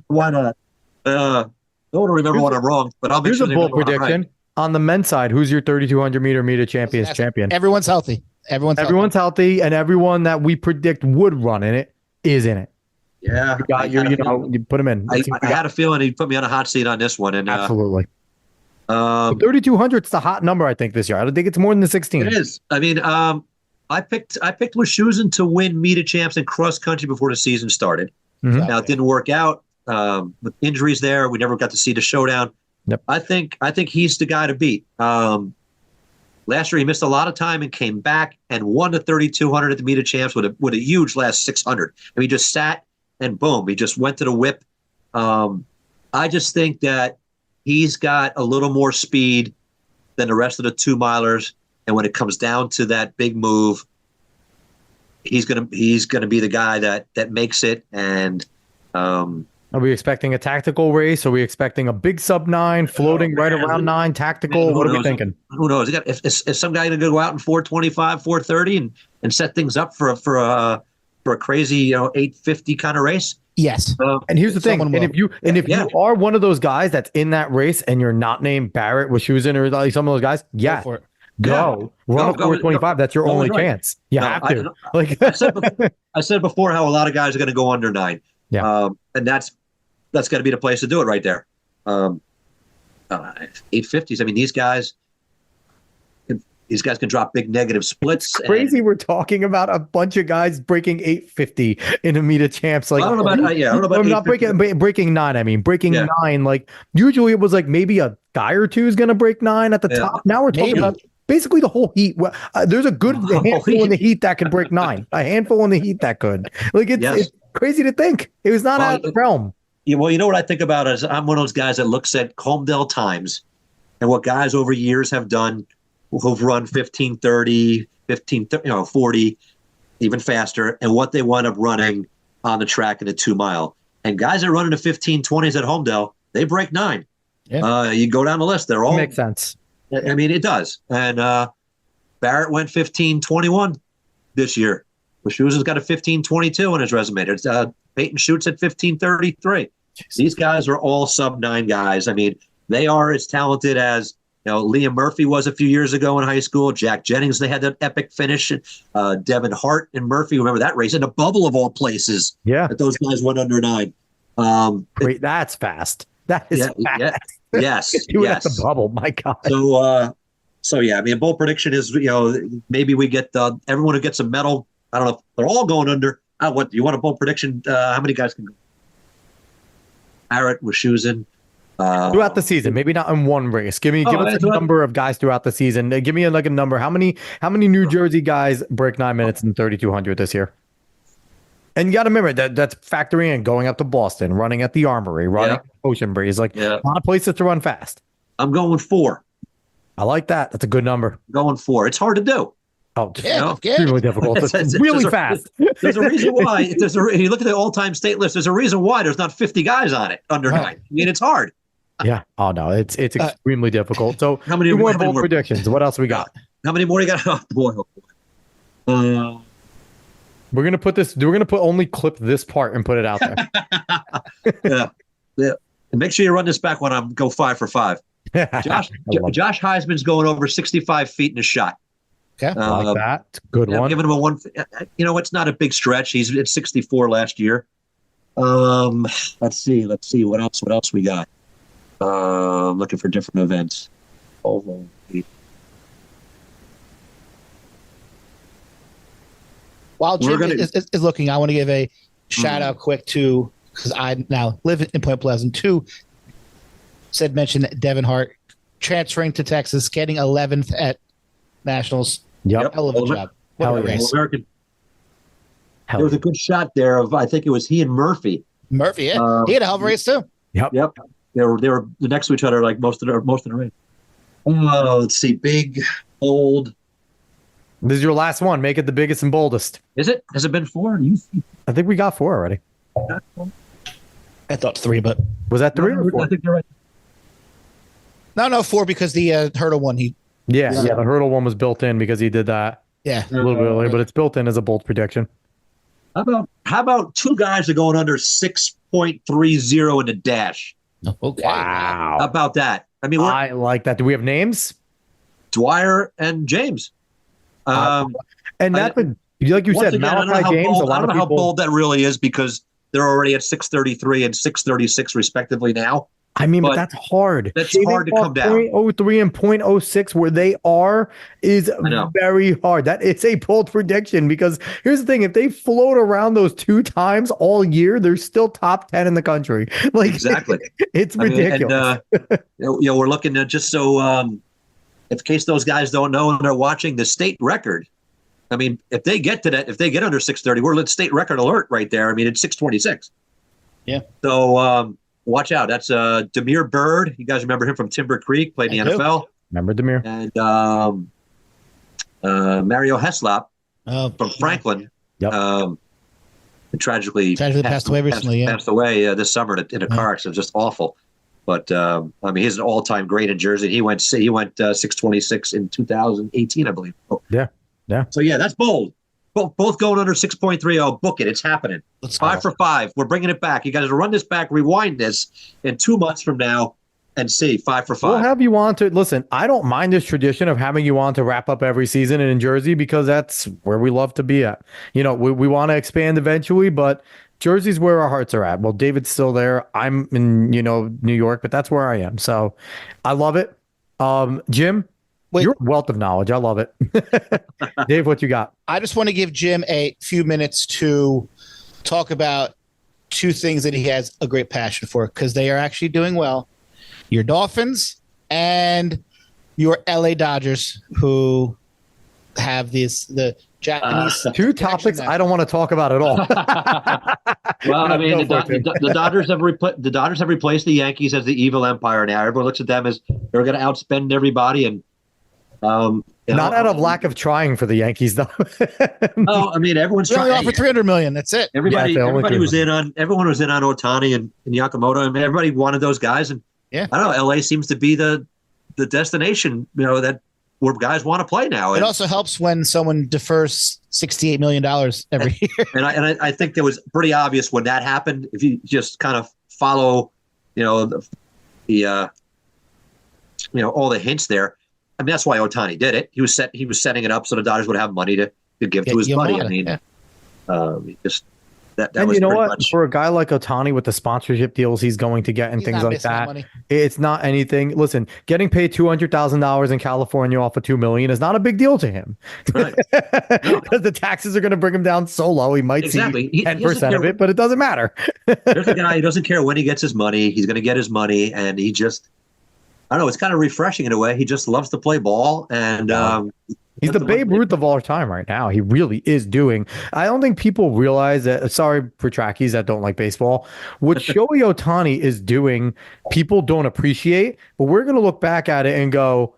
Why not? I don't want to remember when I'm wrong, but I'll make sure a bold prediction. Right. On the men's side, who's your 3,200 meter champion? Everyone's healthy. Everyone's healthy, and everyone that we predict would run in it is in it. Yeah, you put them in. I had a feeling he'd put me on a hot seat on this one, and absolutely. 3,200 is the hot number, I think, this year. I don't think it's more than the 16. It is. I mean, I picked Wischusen to win Meet of Champs in cross country before the season started. Mm-hmm. Now it didn't work out with injuries there. We never got to see the showdown. Yep. I think he's the guy to beat. Last year he missed a lot of time and came back and won the 3,200 at the Meet of Champs with a huge last 600. And he just sat and boom, he just went to the whip. I just think that he's got a little more speed than the rest of the 2 milers, and when it comes down to that big move, he's gonna be the guy that makes it. And are we expecting a tactical race? Are we expecting a big sub-9 floating right around 9 tactical? What are we thinking? Who knows? Is some guy going to go out in 4:25, 4:30 and set things up for a crazy 8:50 kind of race? Yes. And here's the thing. If you are one of those guys that's in that race and you're not named Barrett, Wischusen, or like some of those guys, run a 4:25. That's your only chance. You have to. I said before how a lot of guys are going to go under 9. Yeah. And that's got to be the place to do it right there. 850s. I mean, these guys These guys can drop big negative splits. Crazy. We're talking about a bunch of guys breaking 850 in a meet of champs. Like, I don't know about I don't know about I'm not breaking nine. I mean, breaking nine. Like, usually it was like maybe a guy or two is going to break 9 at the top. Now we're talking about basically the whole heat. There's a good handful in the heat that can break 9. A handful in the heat that could. Like, it's crazy to think. It was not out of the realm. Yeah, well, you know what I think about is I'm one of those guys that looks at Comdale times and what guys over years have done who've run 1530, 40, even faster, and what they wind up running on the track in a 2 mile. And guys that run in the 1520s at Homedale, they break 9. Yeah. You go down the list, they're all makes sense. I mean, it does. And Barrett went 1521 this year. Shoes has got a 1522 on his resume. There's Peyton shoots at 1533. These guys are all sub 9 guys. I mean, they are as talented as Liam Murphy was a few years ago in high school. Jack Jennings, they had that epic finish. Devin Hart and Murphy, remember that race in a bubble of all places. Yeah, that those guys went under 9. Great, that's fast. That is fast. Yes, yes. That's a bubble. My God. So yeah. I mean, bold prediction is maybe we get everyone who gets a medal. I don't know if they're all going under. What do you want a bold prediction? How many guys can go? Barrett, Wischusen. Throughout the season, maybe not in one race. Give us a number of guys throughout the season. Give me like a number. How many New Jersey guys break 9 minutes in 3,200 this year? And you got to remember that's factoring in going up to Boston, running at the Armory, running at Ocean Breeze, like a lot of places to run fast. I'm going 4. I like that. That's a good number. Going 4. It's hard to do. Oh, extremely difficult. It's really fast. There's a reason why. You look at the all-time state list. There's a reason why there's not 50 guys on it under 9. I mean, it's hard. Yeah. Oh no, it's extremely difficult. So how many more predictions? What else we got? How many more you got? Oh boy. We're gonna put only clip this part and put it out there. yeah. And make sure you run this back when I go 5 for 5. Josh Heisman's going over 65 feet in a shot. Okay, I like that. It's a good one. Giving him a 1. It's not a big stretch. He's at 64 last year. Let's see. What else we got? Looking for different events. While Jim is looking, I want to give a shout out quick to, because I now live in Point Pleasant, to mention Devin Hart transferring to Texas, getting 11th at Nationals. Yep. Hell of a job. What a race. American. There was a good shot there of, I think it was he and Murphy. Murphy, yeah. He had a hell of a race too. Yep. They were next to each other like most of the race. Oh, let's see. Big, bold. This is your last one. Make it the biggest and boldest. Is it? Has it been 4? I think we got 4 already. I thought 3, but was that 3 or 4? I think you're right. No, 4 because the hurdle one. The hurdle one was built in because he did that. Yeah, a little bit earlier, but it's built in as a bold prediction. How about 2 guys are going under 6.30 in the dash? Okay. Wow. How about that? I mean, I like that. Do we have names? Dwyer and James. And that's like you said, Malachi James. I don't know how bold that really is because they're already at 633 and 636 respectively now. I mean, but that's hard. That's hard to come down. 0.03 and 0.06 where they are is very hard. That it's a bold prediction because here's the thing: if they float around those 2 times all year, they're still top 10 in the country. Like exactly, it's ridiculous. We're looking at just so in case those guys don't know and they're watching the state record. I mean, if they get to that, if they get under 630, we're at state record alert right there. I mean, it's 626. Yeah. So. Watch out. That's Demir Bird. You guys remember him from Timber Creek, played in the NFL. Remember Demir. And Mario Heslop from Franklin. Yep. Tragically passed away recently. Passed away this summer in a car accident. Just awful. But I mean, he's an all-time great in Jersey. He went 626 in 2018, I believe. Yeah. So yeah, that's bold. Both going under 6.30. Book it. It's happening. Let's 5 for 5. We're bringing it back. You guys run this back, rewind this in 2 months from now, and see 5 for 5. We'll have you on to listen. I don't mind this tradition of having you on to wrap up every season in Jersey because that's where we love to be at. We want to expand eventually, but Jersey's where our hearts are at. Well, David's still there. I'm in New York, but that's where I am. So I love it. Jim. Wait. You're a wealth of knowledge. I love it. Dave, what you got? I just want to give Jim a few minutes to talk about two things that he has a great passion for, because they are actually doing well. Your Dolphins and your LA Dodgers, who have the Japanese two topics I don't want to talk about at all. Well, I mean, Go for it, the Dodgers have replaced the Yankees as the evil empire now. Everyone looks at them as they're going to outspend everybody, and not out of lack of trying for the Yankees, though. Oh, I mean, everyone's We only trying. offer $300 million. That's it. Everybody was in on Ohtani and Yakamoto. I mean, everybody wanted those guys, and Yeah. I don't know. LA seems to be the destination, that where guys want to play now. It And, also helps when someone defers $68 million every year. and I think it was pretty obvious when that happened. If you just kind of follow, the all the hints there. I mean, that's why Ohtani did it. He was setting it up so the Dodgers would have money to give to his buddy. I mean, that And was you know pretty what? much. For a guy like Ohtani with the sponsorship deals he's going to get and He's things not like missing that, money. it's not anything. Listen, getting paid $200,000 in California off of $2 million is not a big deal to him, Right. because the taxes are going to bring him down so low. He might Exactly. see He 10% of it, but it doesn't matter. There's a guy who doesn't care when he gets his money. He's going to get his money, and he just, I don't know, it's kind of refreshing in a way. He just loves to play ball, and He's the Babe Ruth of all time right now. He really is doing. I don't think people realize that. Sorry for trackies that don't like baseball. What Shohei Ohtani is doing, people don't appreciate, but we're going to look back at it and go,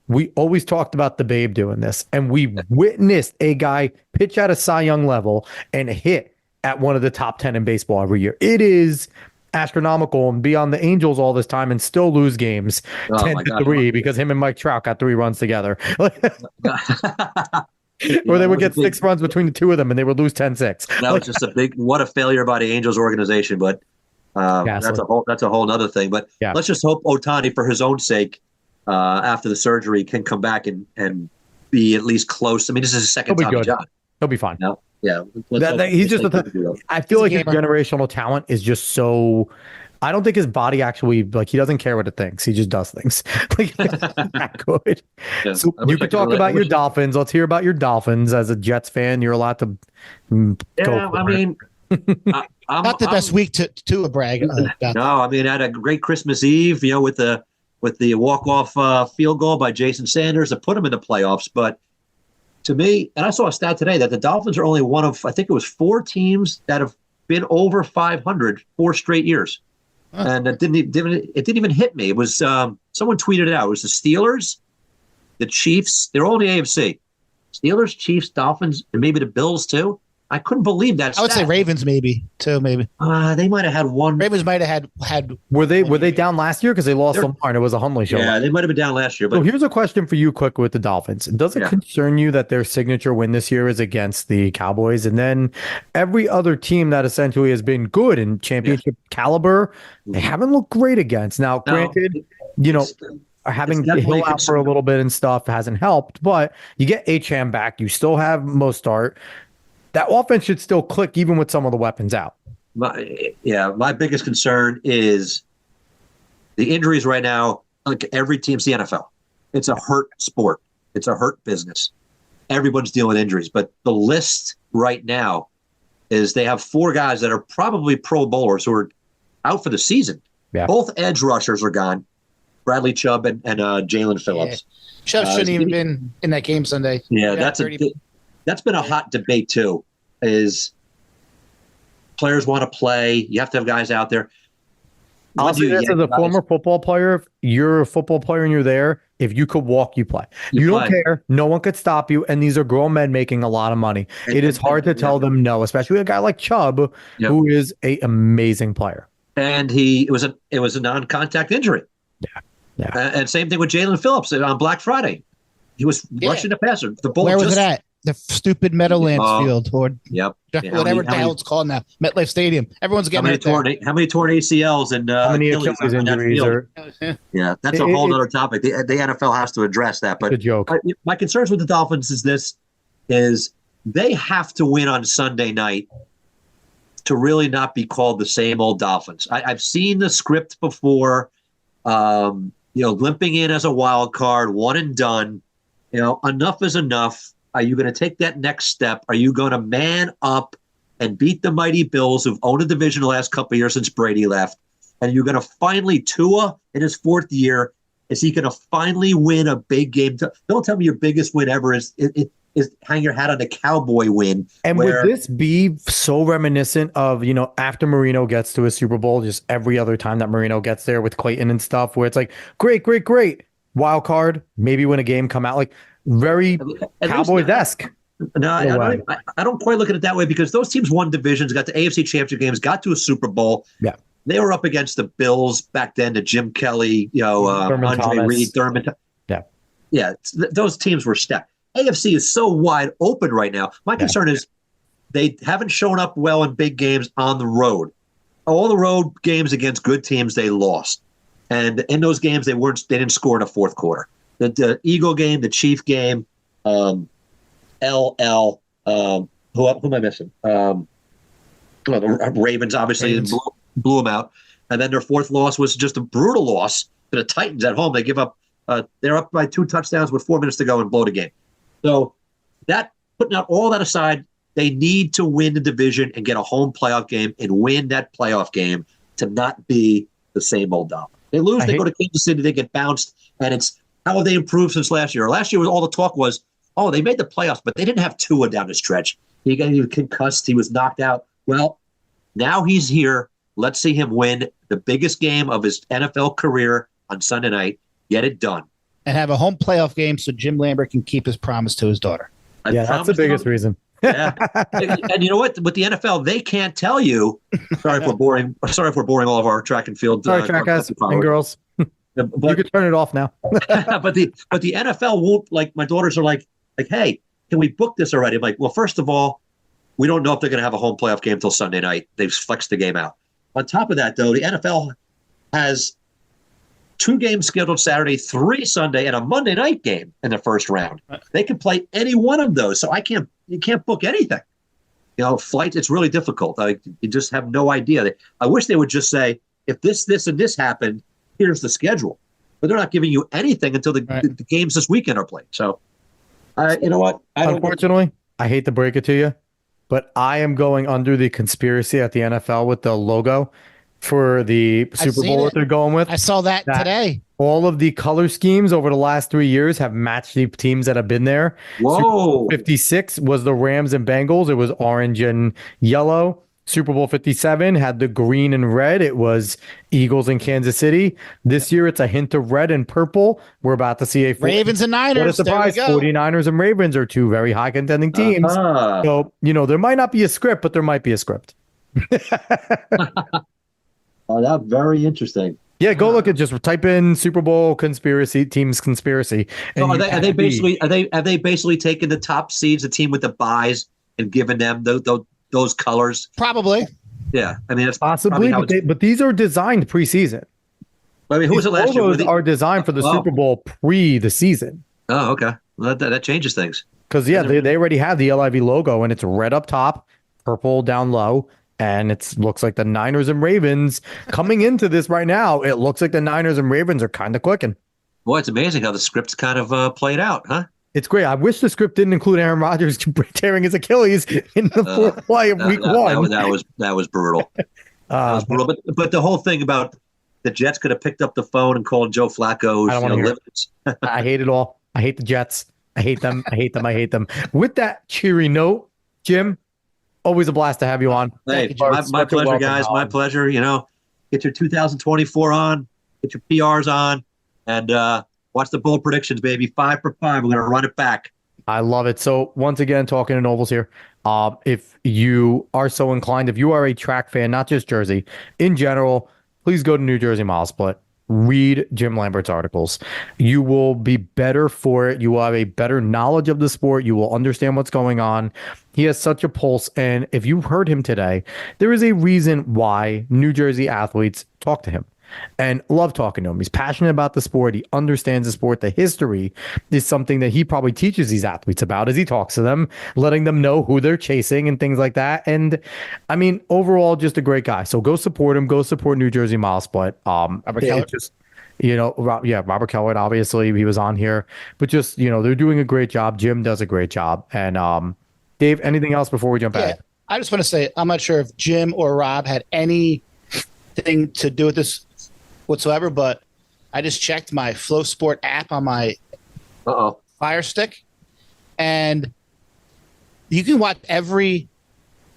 we always talked about the Babe doing this, and we witnessed a guy pitch at a Cy Young level and hit at one of the top 10 in baseball every year. It is astronomical, and be on the Angels all this time and still lose games 10-3 because him and Mike Trout got 3 runs together. Or they would get 6 runs between the two of them and they would lose 10-6. That was just what a failure by the Angels organization. But that's a whole other thing. But let's just hope Ohtani, for his own sake, after the surgery, can come back and be at least close. I mean, this is his second Tommy John. He'll be fine. No? Yeah. He's just I feel like his generational talent is just so. I don't think his body actually, he doesn't care what it thinks. He just does things. Not good. Yeah, so you can talk about your Dolphins. Let's hear about your Dolphins. As a Jets fan, you're allowed to go. I mean, I'm not the best week to brag. No, I mean, I had a great Christmas Eve, with the walk-off field goal by Jason Sanders to put him in the playoffs. But to me, and I saw a stat today that the Dolphins are only one of, I think it was 4 teams that have been over 500 4 straight years. And it didn't even hit me. It was someone tweeted it out. It was the Steelers, the Chiefs. They're all in the AFC. Steelers, Chiefs, Dolphins, and maybe the Bills too. I couldn't believe that. I would say Ravens maybe. They might have had one. Ravens might have had. Were they down last year because they lost Lamar and it was a Hundley show? Yeah, they might have been down last year. But so here's a question for you, quick, with the Dolphins. Does it concern you that their signature win this year is against the Cowboys, and then every other team that essentially has been good in championship caliber, they haven't looked great against? Now, granted, having Hill out for a little bit and stuff hasn't helped, but you get Acham back, you still have Mostart. That offense should still click even with some of the weapons out. My biggest concern is the injuries right now. Like every team's the NFL. It's a hurt sport. It's a hurt business. Everyone's dealing with injuries. But the list right now is they have 4 guys that are probably Pro Bowlers who are out for the season. Yeah. Both edge rushers are gone. Bradley Chubb and Jalen Phillips. Yeah. Chubb shouldn't even been in that game Sunday. Yeah, that's been a hot debate too. Is players want to play? You have to have guys out there. I'll say this as a former football player. If you're a football player and you're there, if you could walk, you play. You don't care. No one could stop you. And these are grown men making a lot of money. It is hard to tell them no, especially a guy like Chubb, who is an amazing player. And it was a non-contact injury. Yeah. And same thing with Jalen Phillips on Black Friday. He was rushing the passer. The ball. Where was it at? The stupid Meadowlands field, or whatever the hell it's called now, MetLife Stadium. Everyone's getting how many torn ACLs and how many Achilles injuries are? Yeah, that's a whole other topic. The NFL has to address that. But a joke. My concerns with the Dolphins is they have to win on Sunday night to really not be called the same old Dolphins. I've seen the script before. Limping in as a wild card, one and done. enough is enough. Are you going to take that next step? Are you going to man up and beat the mighty Bills who've owned the division the last couple of years since Brady left? And you're going to finally, Tua in his 4th year, is he going to finally win a big game? Don't tell me your biggest win ever is hang your hat on the Cowboy win. And would this be so reminiscent of, after Marino gets to a Super Bowl, just every other time that Marino gets there with Clayton and stuff, where it's like, great, wild card, maybe win a game, come out, like very Cowboys-esque. No, I don't quite look at it that way, because those teams won divisions, got to AFC Championship games, got to a Super Bowl. Yeah. They were up against the Bills back then, to Jim Kelly, Andre Reed, Thurman. Yeah. Yeah, those teams were stacked. AFC is so wide open right now. My concern is they haven't shown up well in big games on the road. All the road games against good teams, they lost. And in those games, they didn't score in the 4th quarter. The Eagle game, the Chief game, who am I missing? The Ravens obviously blew them out. And then their 4th loss was just a brutal loss to the Titans at home. They give up. They're up by 2 touchdowns with 4 minutes to go and blow the game. So putting out all that aside, they need to win the division and get a home playoff game and win that playoff game to not be the same old Dolphins. They lose, they go to Kansas City, they get bounced, and it's how have they improved since last year? Last year, all the talk was, they made the playoffs, but they didn't have Tua down the stretch. He was concussed, he was knocked out. Well, now he's here. Let's see him win the biggest game of his NFL career on Sunday night. Get it done. And have a home playoff game so Jim Lambert can keep his promise to his daughter. That's the biggest reason. Yeah. And you know what? With the NFL, they can't tell you. Sorry if we're boring. Sorry if we're boring all of our track and field. Sorry, track guys and girls. But, you can turn it off now. but the NFL won't. Like, my daughters are like, hey, can we book this already? I'm like, well, first of all, we don't know if they're going to have a home playoff game until Sunday night. They've flexed the game out. On top of that, though, the NFL has 2 games scheduled Saturday, 3 Sunday, and a Monday night game in the first round. They can play any one of those, so you can't book anything. Flights, it's really difficult. You just have no idea. I wish they would just say, if this, and this happened, here's the schedule. But they're not giving you anything until the games this weekend are played. So, you know what? Unfortunately, I hate to break it to you, but I am going under the conspiracy at the NFL with the logo for the Super Bowl that they're going with. I saw that today. All of the color schemes over the last 3 years have matched the teams that have been there. Whoa. Super Bowl 56 was the Rams and Bengals. It was orange and yellow. Super Bowl 57 had the green and red. It was Eagles and Kansas City. This year, it's a hint of red and purple. We're about to see Ravens and Niners. What a surprise. 49ers and Ravens are 2 very high contending teams. So, there might not be a script, but there might be a script. Oh, that's very interesting. Yeah, go look at, just type in Super Bowl teams conspiracy. And have they basically taken the top seeds, the team with the buys, and given them those colors? Probably. Yeah, I mean, it's possibly, but these are designed preseason. I mean, who was it last year? Those are designed for the Super Bowl the season. Oh, okay. Well, that changes things. Because they already have the LIV logo, and it's red up top, purple down low. And it looks like the Niners and Ravens coming into this right now. It looks like the Niners and Ravens are kind of clicking. Boy, it's amazing how the script's kind of played out, huh? It's great. I wish the script didn't include Aaron Rodgers tearing his Achilles in the 4th play of week 1. That was brutal. That was brutal. But the whole thing about the Jets could have picked up the phone and called Joe Flacco. I don't want to hear it. I hate it all. I hate the Jets. I hate them. I hate them. I hate them. With that cheery note, Jim, always a blast to have you on. Hey, my pleasure, guys. My pleasure. Get your 2024 on, get your PRs on, and watch the bold predictions, baby. 5 for 5. We're going to run it back. I love it. So once again, talking to Nobles here. If you are so inclined, if you are a track fan, not just Jersey, in general, please go to New Jersey MileSplit. Read Jim Lambert's articles. You will be better for it. You will have a better knowledge of the sport. You will understand what's going on. He has such a pulse. And if you heard him today, there is a reason why New Jersey athletes talk to him and love talking to him. He's passionate about the sport. He understands the sport. The history is something that he probably teaches these athletes about as he talks to them, letting them know who they're chasing and things like that. And I mean, overall, just a great guy. So go support him. Go support New Jersey MileSplit. Robert Kellett, obviously he was on here, but just, they're doing a great job. Jim does a great job. And Dave, anything else before we jump out? Yeah, I just want to say I'm not sure if Jim or Rob had anything to do with this whatsoever, but I just checked my Flow Sport app on my Fire Stick, and you can watch every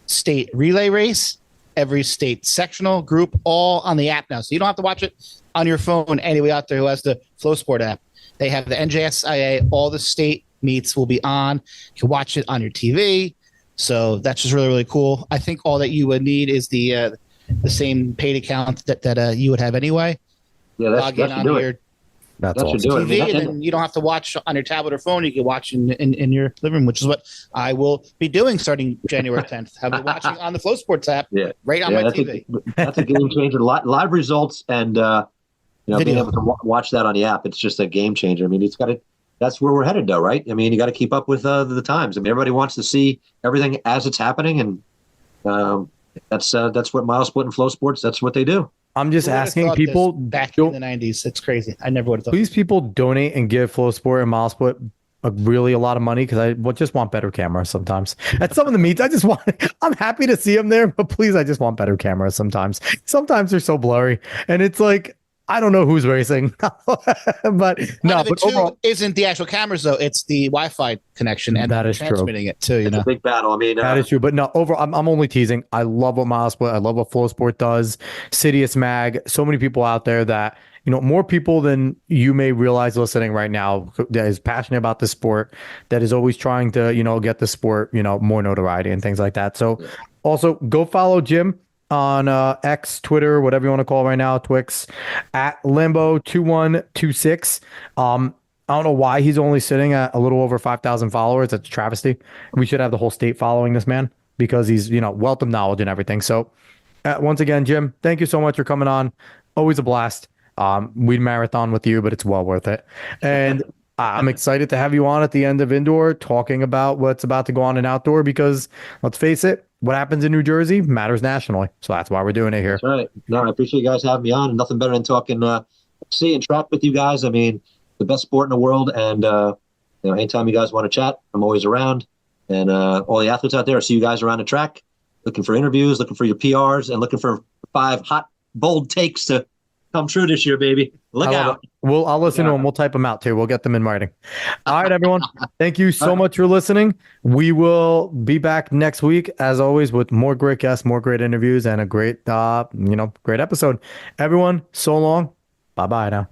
state relay race, every state sectional group, all on the app now. So you don't have to watch it on your phone. Anybody out there who has the Flow Sport app, they have the NJSIA. All the state meets will be on. You can watch it on your TV. So that's just really, really cool. I think all that you would need is the same paid account that you would have anyway. Yeah, log in onto your That's awesome. TV, and then you don't have to watch on your tablet or phone. You can watch in your living room, which is what I will be doing starting January 10th. I'll be watching on the Flow Sports app, right on my TV. That's a game changer. Live results and being able to watch that on the app. It's just a game changer. I mean, that's where we're headed, though, right? I mean, you got to keep up with the times. I mean, everybody wants to see everything as it's happening, and that's what MileSplit and Flow Sports. That's what they do. I'm just asking people back in the 90s. It's crazy. I never would have thought. Please, people donate and give Flow Sport and MileSplit really a lot of money, because I just want better cameras sometimes. At some of the meets, I'm happy to see them there, but please, I just want better cameras sometimes. Sometimes they're so blurry, and it's like, I don't know who's racing, but no. But overall, isn't the actual cameras though? It's the Wi-Fi connection and that is transmitting true. it too. It's a big battle. I mean, that is true. But no, overall, I'm only teasing. I love what MileSplit. I love what Flow Sport does. Sidious Mag. So many people out there that, more people than you may realize listening right now that is passionate about the sport, that is always trying to, get the sport, more notoriety and things like that. So also go follow Jim on X, Twitter, whatever you want to call it right now, Twix, at Limbo2126. I don't know why he's only sitting at a little over 5,000 followers. That's a travesty. We should have the whole state following this man, because he's, wealth of knowledge and everything. So once again, Jim, thank you so much for coming on. Always a blast. We'd marathon with you, but it's well worth it. And I'm excited to have you on at the end of indoor talking about what's about to go on in outdoor, because let's face it, what happens in New Jersey matters nationally. So that's why we're doing it here. That's right. No, I appreciate you guys having me on. And nothing better than talking see and track with you guys. I mean, the best sport in the world. And anytime you guys want to chat, I'm always around. And all the athletes out there, I see you guys around the track, looking for interviews, looking for your PRs, and looking for 5 hot, bold takes to come true this year, baby. Look out. I'll listen to them. We'll type them out too. We'll get them in writing. All right, everyone. Thank you so much for listening. We will be back next week, as always, with more great guests, more great interviews, and a great, great episode. Everyone, so long. Bye-bye now.